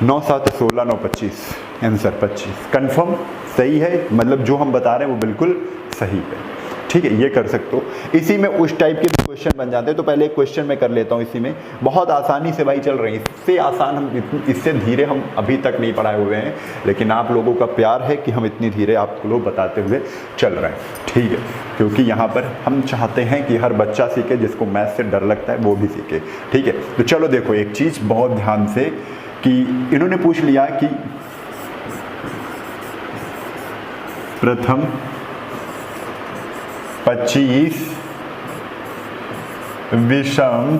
9 7 16 9 25, आंसर 25। कंफर्म सही है, मतलब जो हम बता रहे हैं वो बिल्कुल सही है। ठीक है, ये कर सकते हो। इसी में उस टाइप के क्वेश्चन बन जाते हैं। तो पहले एक क्वेश्चन मैं कर लेता हूँ इसी में, बहुत आसानी से भाई चल रहे हैं। इससे आसान हम, इससे धीरे हम अभी तक नहीं पढ़ाए हुए हैं, लेकिन आप लोगों का प्यार है कि हम इतनी धीरे आपको लोग बताते हुए चल रहे हैं। ठीक है, क्योंकि यहाँ पर हम चाहते हैं कि हर बच्चा सीखे, जिसको मैथ से डर लगता है वो भी सीखे। ठीक है, तो चलो देखो एक चीज़ बहुत ध्यान से, कि इन्होंने पूछ लिया कि प्रथम 25 विषम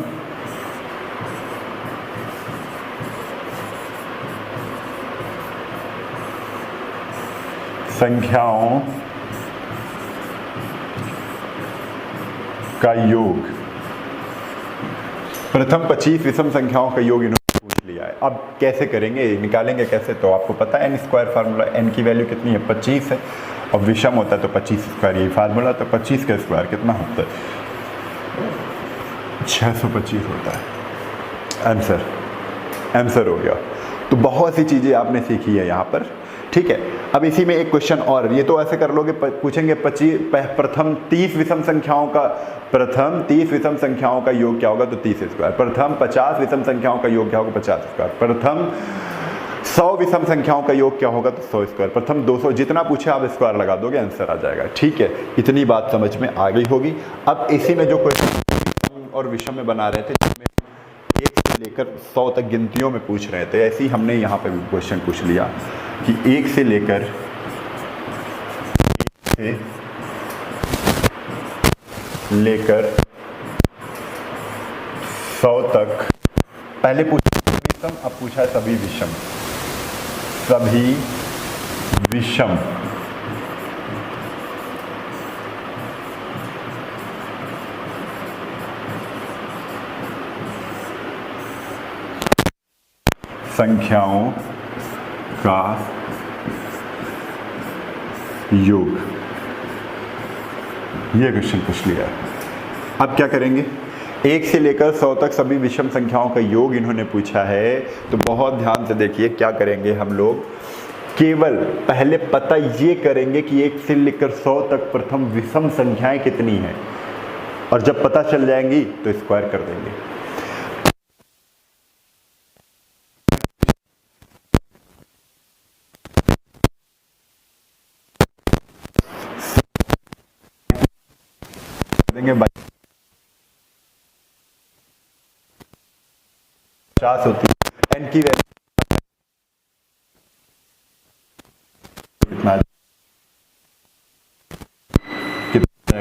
संख्याओं का योग, प्रथम 25 विषम संख्याओं का योग इन्होंने पूछ लिया है। अब कैसे करेंगे, निकालेंगे कैसे, तो आपको पता है एन स्क्वायर फार्मूला, एन की वैल्यू कितनी है 25 है, और विषम होता है तो 25 स्क्वायर, यही फार्मूला। तो 25 का स्क्वायर कितना होता है 625 होता है। आंसर हो गया। तो बहुत सी चीज़ें आपने सीखी है यहाँ पर। ठीक है, अब इसी में एक क्वेश्चन और, ये तो ऐसे कर लोगे, पूछेंगे प्रथम 30 विषम संख्याओं का, प्रथम 30 विषम संख्याओं का योग क्या होगा, तो 30 स्क्वायर। प्रथम 50 विषम संख्याओं का योग क्या होगा, 50 स्क्वायर। प्रथम 100 विषम संख्याओं का योग क्या होगा, तो 100 स्क्वायर। प्रथम 200, जितना पूछे आप स्क्वायर लगा दोगे, आंसर आ जाएगा। ठीक है, इतनी बात समझ में आ गई होगी। अब इसी में जो क्वेश्चन और विषम में बना रहे थे, जिसमें 1 से लेकर 100 तक गिनतियों में पूछ रहे थे, ऐसे ही हमने यहाँ पे भी क्वेश्चन पूछ लिया कि 1 से लेकर 100 तक, पहले पूछा विषम, अब पूछा है सभी विषम, सभी विषम संख्याओं का योग, ये क्वेश्चन पूछ लिया है। अब क्या करेंगे, 1 से लेकर 100 तक सभी विषम संख्याओं का योग इन्होंने पूछा है। तो बहुत ध्यान से देखिए क्या करेंगे हम लोग, केवल पहले पता ये करेंगे कि 1 से लेकर 100 तक प्रथम विषम संख्याएं कितनी हैं, और जब पता चल जाएंगी तो स्क्वायर कर देंगे। देंगे 50 होती है, n की वैल्यू कितना कितना,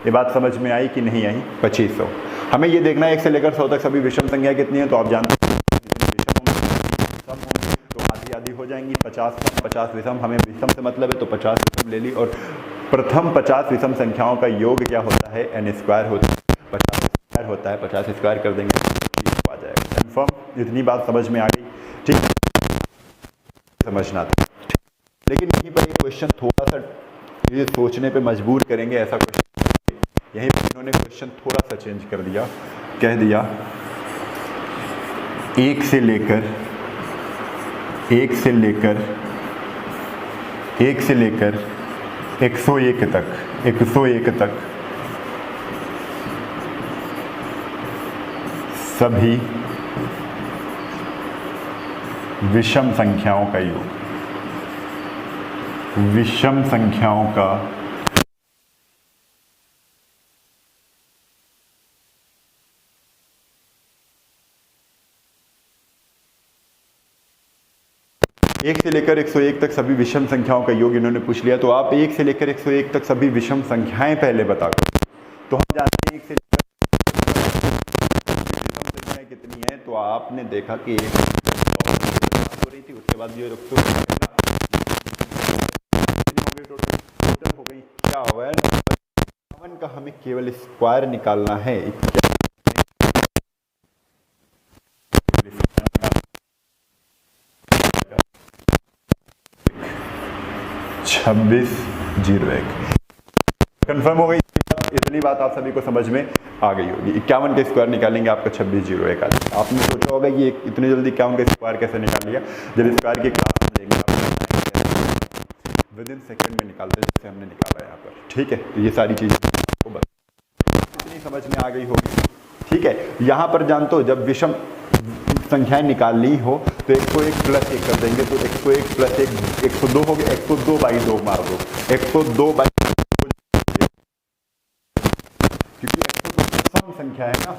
ये बात समझ में आई कि नहीं आई? 2500। हमें ये देखना है 1 से लेकर 100 तक सभी विषम संख्या कितनी है। तो आप जानते हैं विषम होंगे तो आधी आधी हो जाएंगी, 50 विषम, हमें विषम से मतलब है तो 50 विषम ले ली। और प्रथम 50 विषम संख्याओं का योग क्या होता है? n स्क्वायर होता है, 50 स्क्वायर होता है, 50 स्क्वायर कर देंगे तो आ जाएगा। कन्फर्म? इतनी बात समझ में आ गई? ठीक, समझना था। लेकिन यहीं पर एक क्वेश्चन थोड़ा सा ये सोचने पे मजबूर करेंगे, ऐसा क्वेश्चन यहीं पर इन्होंने क्वेश्चन थोड़ा सा चेंज कर दिया, कह दिया 1 से लेकर 101 तक सभी विषम संख्याओं का योग, विषम संख्याओं का एक से लेकर 101 तक सभी विषम संख्याओं का योग इन्होंने पूछ लिया। तो आप 1 से लेकर 101 तक सभी विषम संख्याएं पहले बता दो। तो हम जानते हैं 1 से लेकर विषम संख्याएं कितनी है। तो आपने देखा कि एक हो रही थी, उसके बाद ये टोटल हो गई, क्या हुआ है 51 का हमें केवल स्क्वायर निकालना है। 2601 कंफर्म हो गई। इतनी बात आप सभी को समझ में आ गई होगी। 51 का स्क्वायर निकालेंगे आपका 2601 आ जाएगा। आपने सोचा होगा कि इतनी जल्दी 51 का स्क्वायर कैसे निकाल लिया। जब स्क्वायर की क्लास में देंगे विद इन सेकंड में निकालते जैसे हमने निकाला यहाँ पर। ठीक है, तो ये सारी चीजें आपको इतनी समझ में आ गई होगी। ठीक है, यहाँ पर जानते हो जब विषम संख्याएं निकालनी हो तो 101 प्लस 1 कर देंगे। तो 101 प्लस 1 102 हो गया। 102/2 मार दो, 102/2 क्योंकि 102 सम संख्या है ना,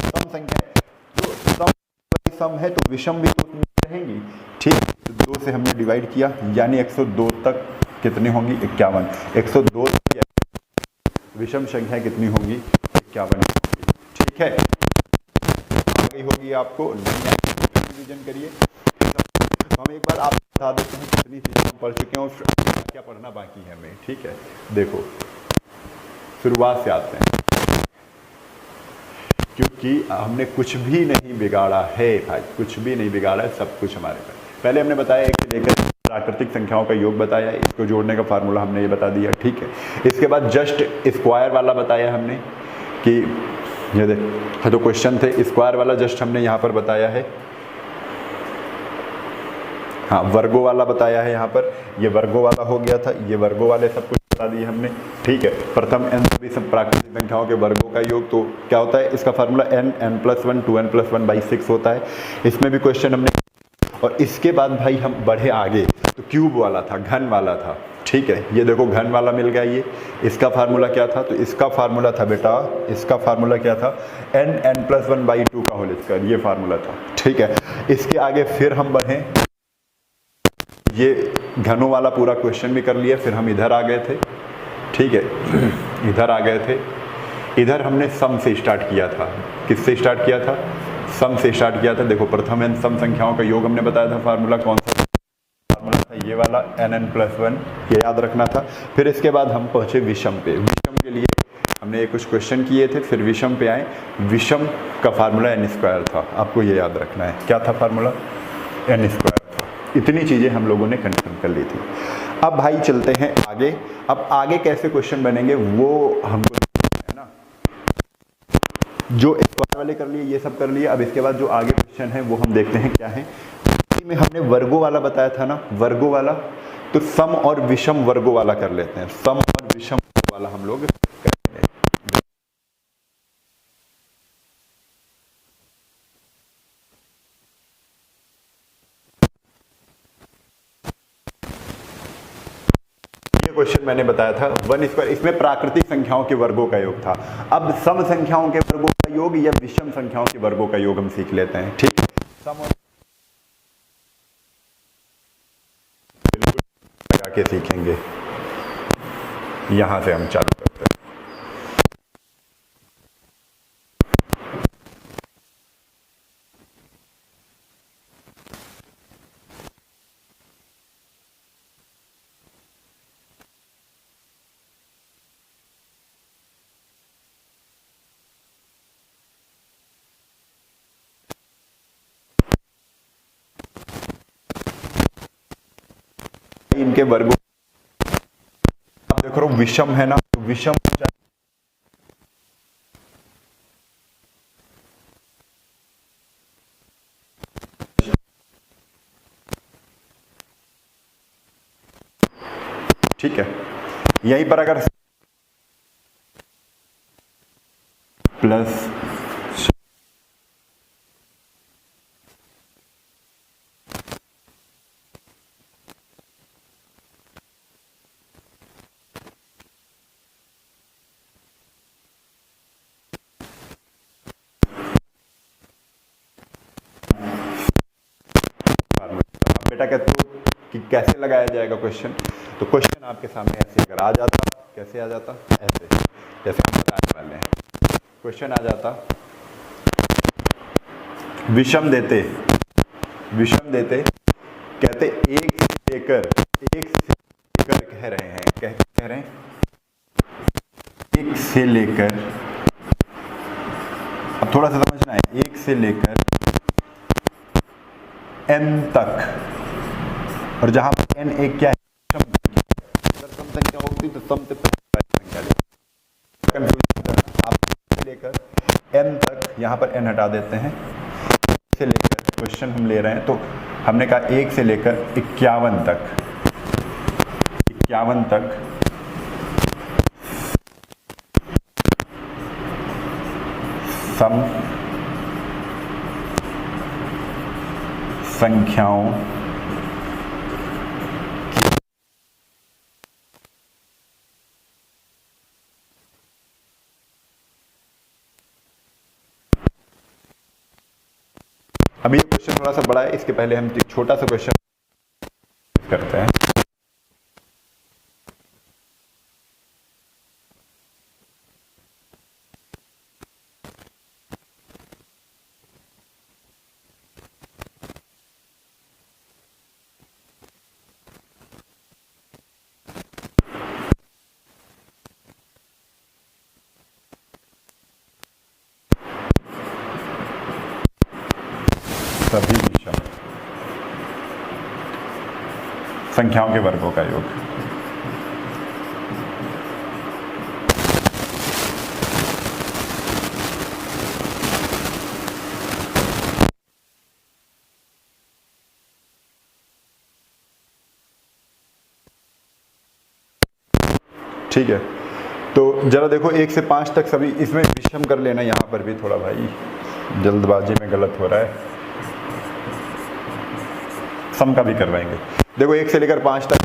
सम संख्या है तो सम है तो विषम भी तो रहेंगी। ठीक, तो 2 से हमने डिवाइड किया, यानी 102 तक कितनी होंगी? 51। 102 तक विषम संख्या कितनी होंगी? 51 होंगी। ठीक है, आगे होगी आपको रिवीजन करिए। तो हम एक बार आप बता देते हैं कितनी चीजें हम पढ़ चुके हैं और क्या पढ़ना बाकी है हमें। ठीक है, देखो शुरुआत से आते हैं क्योंकि हमने कुछ भी नहीं बिगाड़ा है भाई, कुछ भी नहीं बिगाड़ा है, सब कुछ हमारे पास। पहले हमने बताया 1 से लेकर प्राकृतिक संख्याओं का योग बताया, इसको जोड़ने का फार्मूला हमने ये बता दिया। ठीक है, इसके बाद जस्ट स्क्वायर वाला बताया हमने कि ये देख तो क्वेश्चन थे स्क्वायर वाला, जस्ट हमने यहाँ पर बताया है। हाँ, वर्गों वाला बताया है यहाँ पर, ये वर्गों वाला हो गया था, ये वर्गों वाले सब कुछ बता दिए हमने। ठीक है, प्रथम n सभी प्राकृतिक संख्याओं के वर्गों का योग तो क्या होता है? इसका फार्मूला n+1 2n+1/6 होता है। इसमें भी क्वेश्चन हमने, और इसके बाद भाई हम बढ़े आगे तो क्यूब वाला था, घन वाला था। ठीक है, ये देखो घन वाला मिल गया। ये इसका फार्मूला क्या था? तो इसका फार्मूला था बेटा, इसका फार्मूला क्या था? n+1/2 का होल स्क्वायर, ये फार्मूला था। ठीक है, इसके आगे फिर हम बढ़े, ये घनों वाला पूरा क्वेश्चन भी कर लिया। फिर हम इधर आ गए थे। ठीक है, इधर आ गए थे। इधर हमने सम से स्टार्ट किया था। किससे स्टार्ट किया था? सम से स्टार्ट किया था। देखो प्रथम n सम संख्याओं का योग हमने बताया था। फार्मूला कौन सा फार्मूला था? ये वाला n+1, ये याद रखना था। फिर इसके बाद हम पहुंचे विषम पे। विषम के लिए हमने कुछ क्वेश्चन किए थे, फिर विषम पे आए। विषम का फार्मूला n² था, आपको ये याद रखना है। क्या था फार्मूला? n² था। इतनी चीज़ें हम लोगों ने कंफर्म कर ली थी। अब भाई चलते हैं आगे। अब आगे कैसे क्वेश्चन बनेंगे वो हमको है ना। जो स्क्वायर वाले कर लिए, ये सब कर लिए। अब इसके बाद जो आगे क्वेश्चन है वो हम देखते हैं क्या है। में हमने वर्गों वाला बताया था ना, वर्गों वाला, तो सम और विषम वर्गों वाला कर लेते हैं। सम और विषम वर्गों वाला हम लोग करेंगे। ये क्वेश्चन मैंने बताया था 1², इसमें प्राकृतिक संख्याओं के वर्गों का योग था। अब सम संख्याओं के वर्गों का योग या विषम संख्याओं के वर्गों का योग हम सीख लेते हैं। ठीक है, सम और बिल्कुल लगा के सीखेंगे। यहां से हम चालू करते हैं। इनके वर्गों आप देख रहे हो विषम है ना, तो विषम ठीक है। यहीं पर अगर प्लस बेटा कहते हो कि कैसे लगाया जाएगा क्वेश्चन, तो क्वेश्चन आपके सामने ऐसे अगर आ जाता, कैसे आ जाता, ऐसे जैसे हम बताने वाले हैं। क्वेश्चन आ जाता, विषम देते, विषम देते, कहते एक से लेकर कह रहे हैं, कह रहे हैं एक से लेकर, अब थोड़ा सा समझना है, एक से लेकर n तक, और जहां पर n एक क्या है, अगर सम संख्या होती तो सम से संख्या आप लेकर n तक, यहां पर n हटा देते हैं, से लेकर क्वेश्चन हम ले रहे हैं, तो हमने कहा 1 से लेकर 51 तक, 51 तक सम संख्याओं अभी ये क्वेश्चन थोड़ा सा बड़ा है, इसके पहले हम एक छोटा सा क्वेश्चन करते हैं। सभी विषम संख्याओं के वर्गों का योग। ठीक है, तो जरा देखो 1 से 5 तक सभी, इसमें विषम कर लेना। यहां पर भी थोड़ा भाई जल्दबाजी में गलत हो रहा है, सम का भी करवाएंगे। देखो 1 से लेकर 5 तक,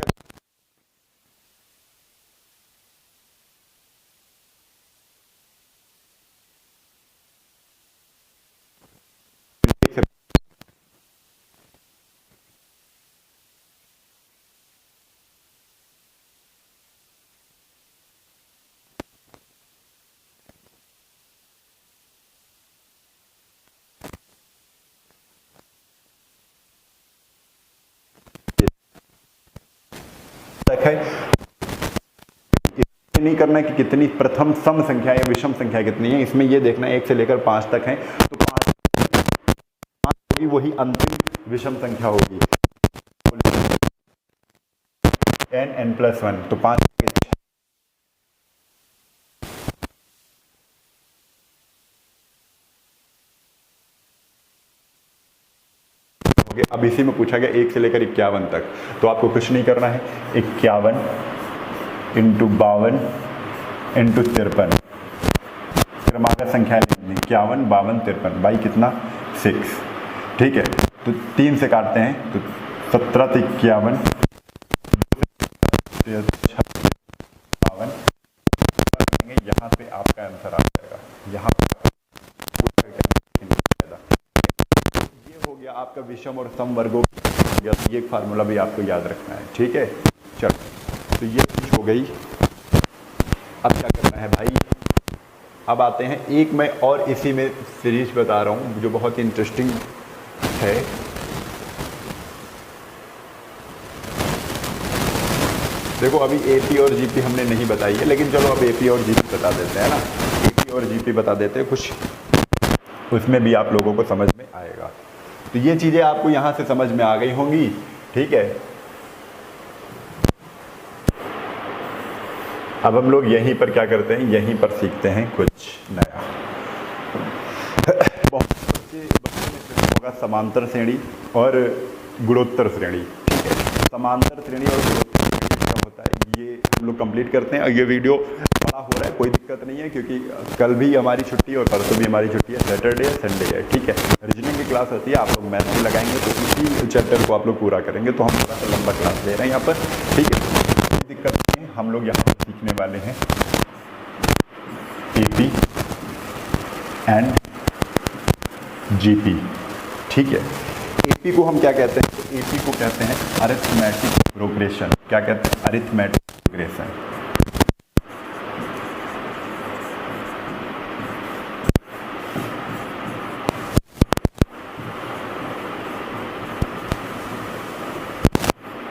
तक है, नहीं करना है कि कितनी प्रथम सम संख्या या विषम संख्या कितनी है, इसमें ये देखना है 1 से लेकर 5 तक है, तो 5 होगी, वही अंतिम विषम संख्या होगी, n+1, तो 5 6, होंगे। अब इसी में पूछा गया 1 से लेकर 51 तक, तो आपको कुछ नहीं करना है। 51 इंटू 52 इंटू 53, क्रमागत संख्या लिखनी 51 52 53, बाई कितना 6, ठीक है। तो 3 से काटते हैं तो 17 से 51, 52, यहाँ पे आपका आंसर आ जाएगा। यहाँ ये हो गया आपका विषम और सम वर्गों हो गया। तो ये फार्मूला भी आपको याद रखना है, ठीक है। चलो, तो ये चीज हो गई। अब क्या करना है भाई, अब आते हैं एक मैं और इसी में सीरीज बता रहा हूँ जो बहुत इंटरेस्टिंग है। देखो अभी एपी और जीपी हमने नहीं बताई है, लेकिन चलो अब एपी और जीपी बता देते हैं ना। एपी और जीपी बता देते हैं, कुछ उसमें भी आप लोगों को समझ में आएगा। तो ये चीज़ें आपको यहाँ से समझ में आ गई होंगी, ठीक है। अब हम लोग यहीं पर क्या करते हैं, यहीं पर सीखते हैं कुछ नया। बहुत बच्चों में होगा समांतर श्रेणी और गुणोत्तर श्रेणी, ठीक है। समांतर श्रेणी और गुणोत्तर श्रेणी क्या होता है ये हम लोग कंप्लीट करते हैं। और ये वीडियो बड़ा हो रहा है, कोई दिक्कत नहीं है, क्योंकि कल भी हमारी छुट्टी है और परसों भी हमारी छुट्टी है, सैटरडे है संडे है, ठीक है। रीजनिंग की क्लास होती है, आप लोग मैथ में लगाएंगे तो इसी चैप्टर को आप लोग पूरा करेंगे। तो हम थोड़ा सा लंबा क्लास ले रहे हैं यहाँ पर, ठीक है, कोई दिक्कत नहीं है। हम लोग यहाँ पर सीखने वाले हैं एपी एंड जीपी, ठीक है। एपी को हम क्या कहते हैं, तो एपी को कहते हैं अरिथमेटिक प्रोग्रेशन। क्या कहते हैं, अरिथमेटिक प्रोग्रेशन।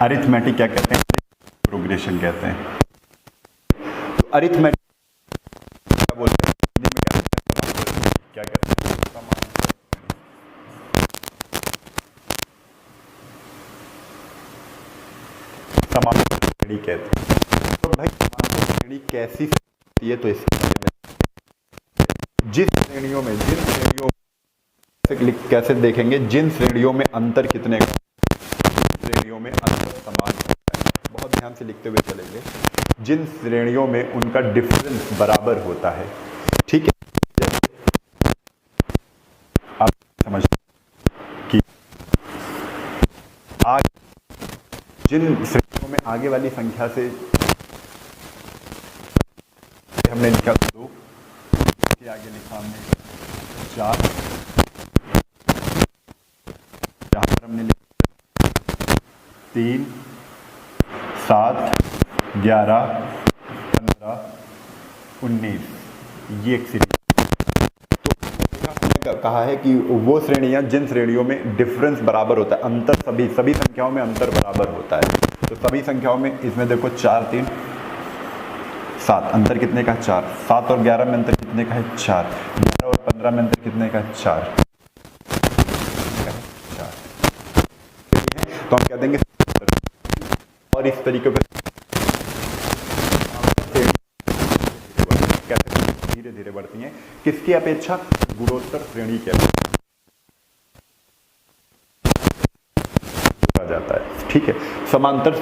अरिथमेटिक क्या कहते हैं, प्रोग्रेशन कहते हैं। तो अरिथमेटिक क्या बोलते हैं, हिंदी में क्या कहते हैं, क्या कहते हैं, समांतर श्रेणी कहते हैं। तो भाई समांतर श्रेणी कैसी होती है, तो इसके बारे में जिन श्रेणियों में कैसे देखेंगे, जिन श्रेणियों में अंतर कितने, श्रेणियों में अंतर समान होता है। बहुत ध्यान से लिखते हुए चलेंगे। जिन श्रेणियों में उनका डिफरेंस बराबर होता है, ठीक है। आप समझ कि आज जिन श्रेणियों में आगे वाली संख्या से हमने लिखा 2, इसके आगे लिखा हमने 4, जहां पर हमने लिखा 3, 7, 11, 15, 19, ये एक सीरीज। तो कहा है कि वो श्रेणियां जिन श्रेणियों में डिफरेंस बराबर होता है, अंतर सभी संख्याओं में अंतर बराबर होता है। तो सभी संख्याओं में इसमें देखो 4, 3, 7, अंतर कितने का 4, 7 और 11 में अंतर कितने का है 4, 11 और 15 में अंतर कितने का है 4, तो हम कह देंगे। और इस तरीके पर धीरे धीरे बढ़ती हैं, किसकी अपेक्षा, गुणोत्तर श्रेणी के जाता है, ठीक है। समांतर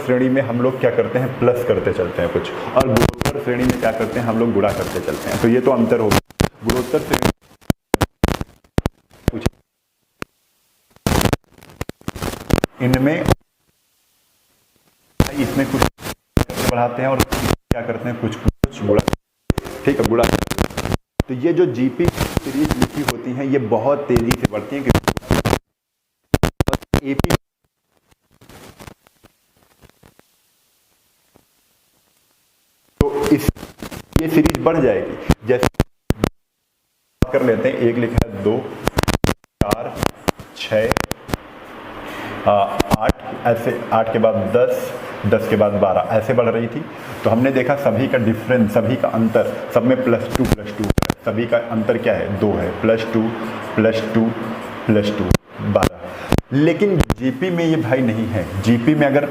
श्रेणी में हम लोग क्या करते हैं, प्लस करते चलते हैं कुछ, और गुणोत्तर श्रेणी में क्या करते हैं, हम लोग गुणा करते चलते हैं। तो ये तो अंतर होगा। गुणोत्तर श्रेणी कुछ इनमें इसमें कुछ बढ़ाते हैं और क्या करते हैं, कुछ गुणा, ठीक है, गुणा। तो ये जो जीपी सीरीज लिखी होती हैं ये बहुत तेजी से बढ़ती हैं, एपी तो ये सीरीज बढ़ जाएगी। जैसे कर लेते हैं, एक लिखा है 2, 4, 6, 8, ऐसे 8 के बाद 10, 10 के बाद 12, ऐसे बढ़ रही थी। तो हमने देखा सभी का डिफरेंस, सभी का अंतर, सब में +2 सभी का अंतर क्या है, 2 है, +2 +2 +2 12। लेकिन जीपी में ये भाई नहीं है। जीपी में अगर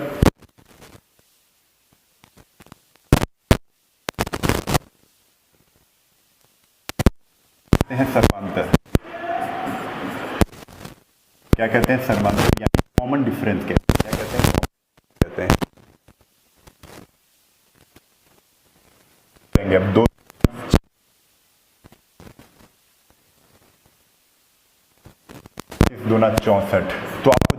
हैं सर्वांतर, क्या कहते हैं, समांतर यानी कॉमन डिफरेंस कहते हैं। क्या कहते हैं, कहते हैं। अब दो 2 64, तो आपको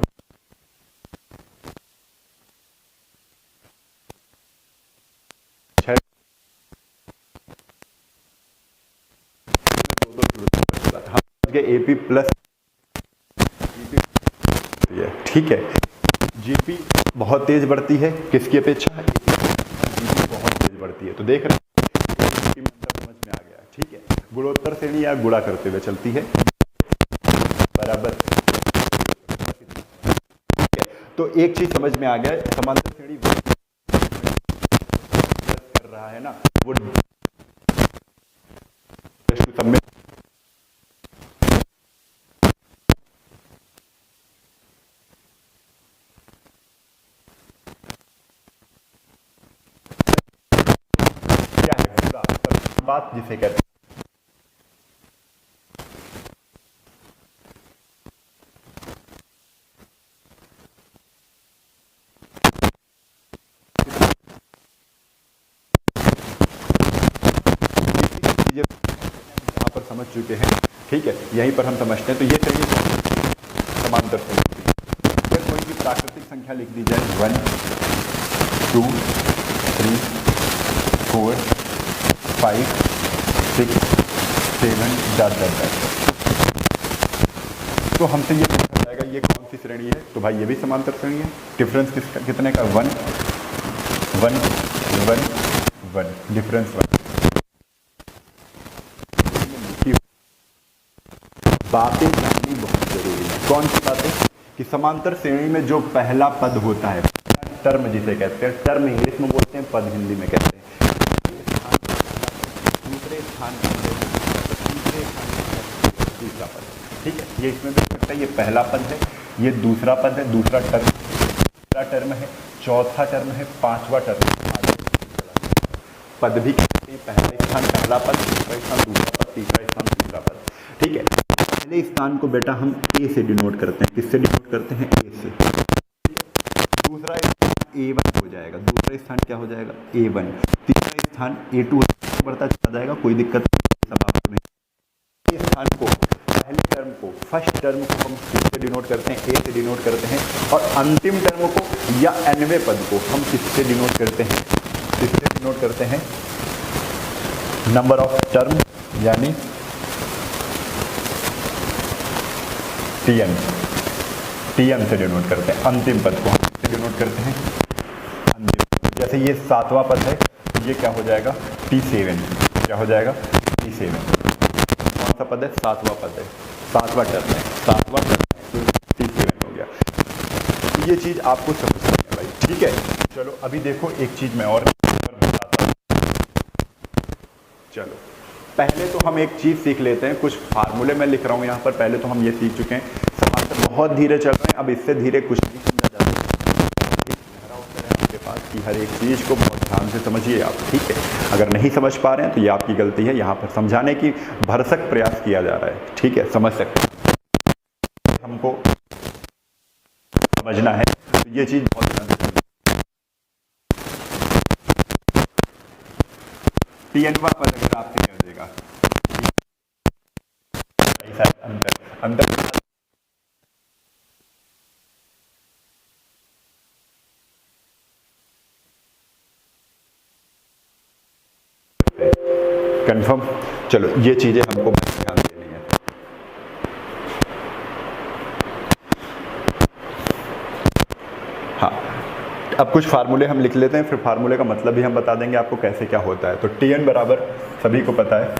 एपी प्लस ठीक है। जीपी बहुत तेज बढ़ती है, किसकी अपेक्षा, जीपी बहुत तेज बढ़ती है। तो देख रहे हैं समझ में आ गया, ठीक है। गुणोत्तर श्रेणी या गुणा करते हुए चलती है, बराबर, ठीक है। तो एक चीज समझ में आ गया, समांतर श्रेणी कर रहा है ना, वो सब में बात जिसे कहते हैं यहाँ पर समझ चुके हैं, ठीक है। यहीं पर हम समझते हैं। तो ये चाहिए समांतर श्रेणी। अगर कोई भी प्राकृतिक संख्या लिख दी जाए 1 2 3 4 5 6 7 तो हमसे ये पूछा जाएगा ये कौन सी श्रेणी है, तो भाई ये भी समांतर श्रेणी है। डिफरेंस कितने का, 1 1 1 1, डिफरेंस 1। बातें जाननी बहुत जरूरी है। कौन सी बातें, कि समांतर श्रेणी में जो पहला पद होता है, टर्म जिसे कहते हैं, टर्म इंग्लिश में बोलते हैं, पद हिंदी में कहते हैं। दूसरे स्थान तीसरे स्थान दूसरा पद, ठीक है। ये इसमें देख सकते हैं, ये पहला पद है, ये दूसरा पद है, दूसरा टर्म, तीसरा टर्म है, चौथा टर्म है, पांचवा टर्म। पद भी कहते हैं, पहला स्थान पहला पद, दूसरा स्थान दूसरा पद, तीसरा स्थान तीसरा पद, ठीक है। पहले स्थान को बेटा हम ए से डिनोट करते हैं। किससे डिनोट करते हैं, ए से। दूसरा स्थान A1 हो जाएगा, दूसरा स्थान क्या हो जाएगा, A1। तीसरा स्थान A2 बढ़ता चला जाएगा, कोई दिक्कत नहीं। इस स्थान को, पहले टर्म को, फर्स्ट टर्म को हम किससे डिनोट करते हैं, ए से डिनोट करते हैं। और अंतिम टर्म को या nवें पद को हम किससे डिनोट करते हैं, किससे डिनोट करते हैं, नंबर ऑफ टर्म यानी TN से डिनोट करते हैं। अंतिम पद को हम किससे डिनोट करते हैं, अंतिम। जैसे ये 7वां पद है, ये क्या हो जाएगा, T7। क्या हो जाएगा, T7। कौन सा पद है, 7वां पद है, 7वां टर्म है, 7वां टर्म है, तो T7 हो गया। तो ये चीज आपको समझनी है भाई, ठीक है। चलो अभी देखो एक चीज मैं और बताता हूँ। चलो पहले तो हम एक चीज सीख लेते हैं, कुछ फार्मूले मैं लिख रहा हूँ यहाँ पर। पहले तो हम ये सीख चुके हैं, समांतर बहुत धीरे चल रहे हैं, अब इससे धीरे कुछ नहीं समझा जाता है आपके पास कि हर एक चीज को बहुत ध्यान से समझिए आप, ठीक है। अगर नहीं समझ पा रहे हैं तो ये आपकी गलती है, यहाँ पर समझाने की भरसक प्रयास किया जा रहा है, ठीक है, समझ सकते हैं। हमको समझना है, तो ये चीज बहुत ध्यान से TN पद अगर आपसे कर देगा, अंतर कंफर्म। चलो ये चीजें हमको ध्यान देनी है। हाँ, अब कुछ फार्मूले हम लिख लेते हैं, फिर फार्मूले का मतलब भी हम बता देंगे आपको कैसे क्या होता है। तो TN बराबर सभी को पता है,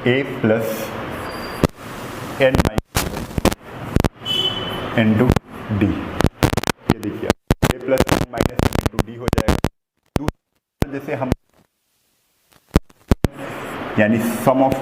A plus N into D. ये देखिए A plus N minus into D हो जाएगा। दूसरा जैसे हम यानी सम ऑफ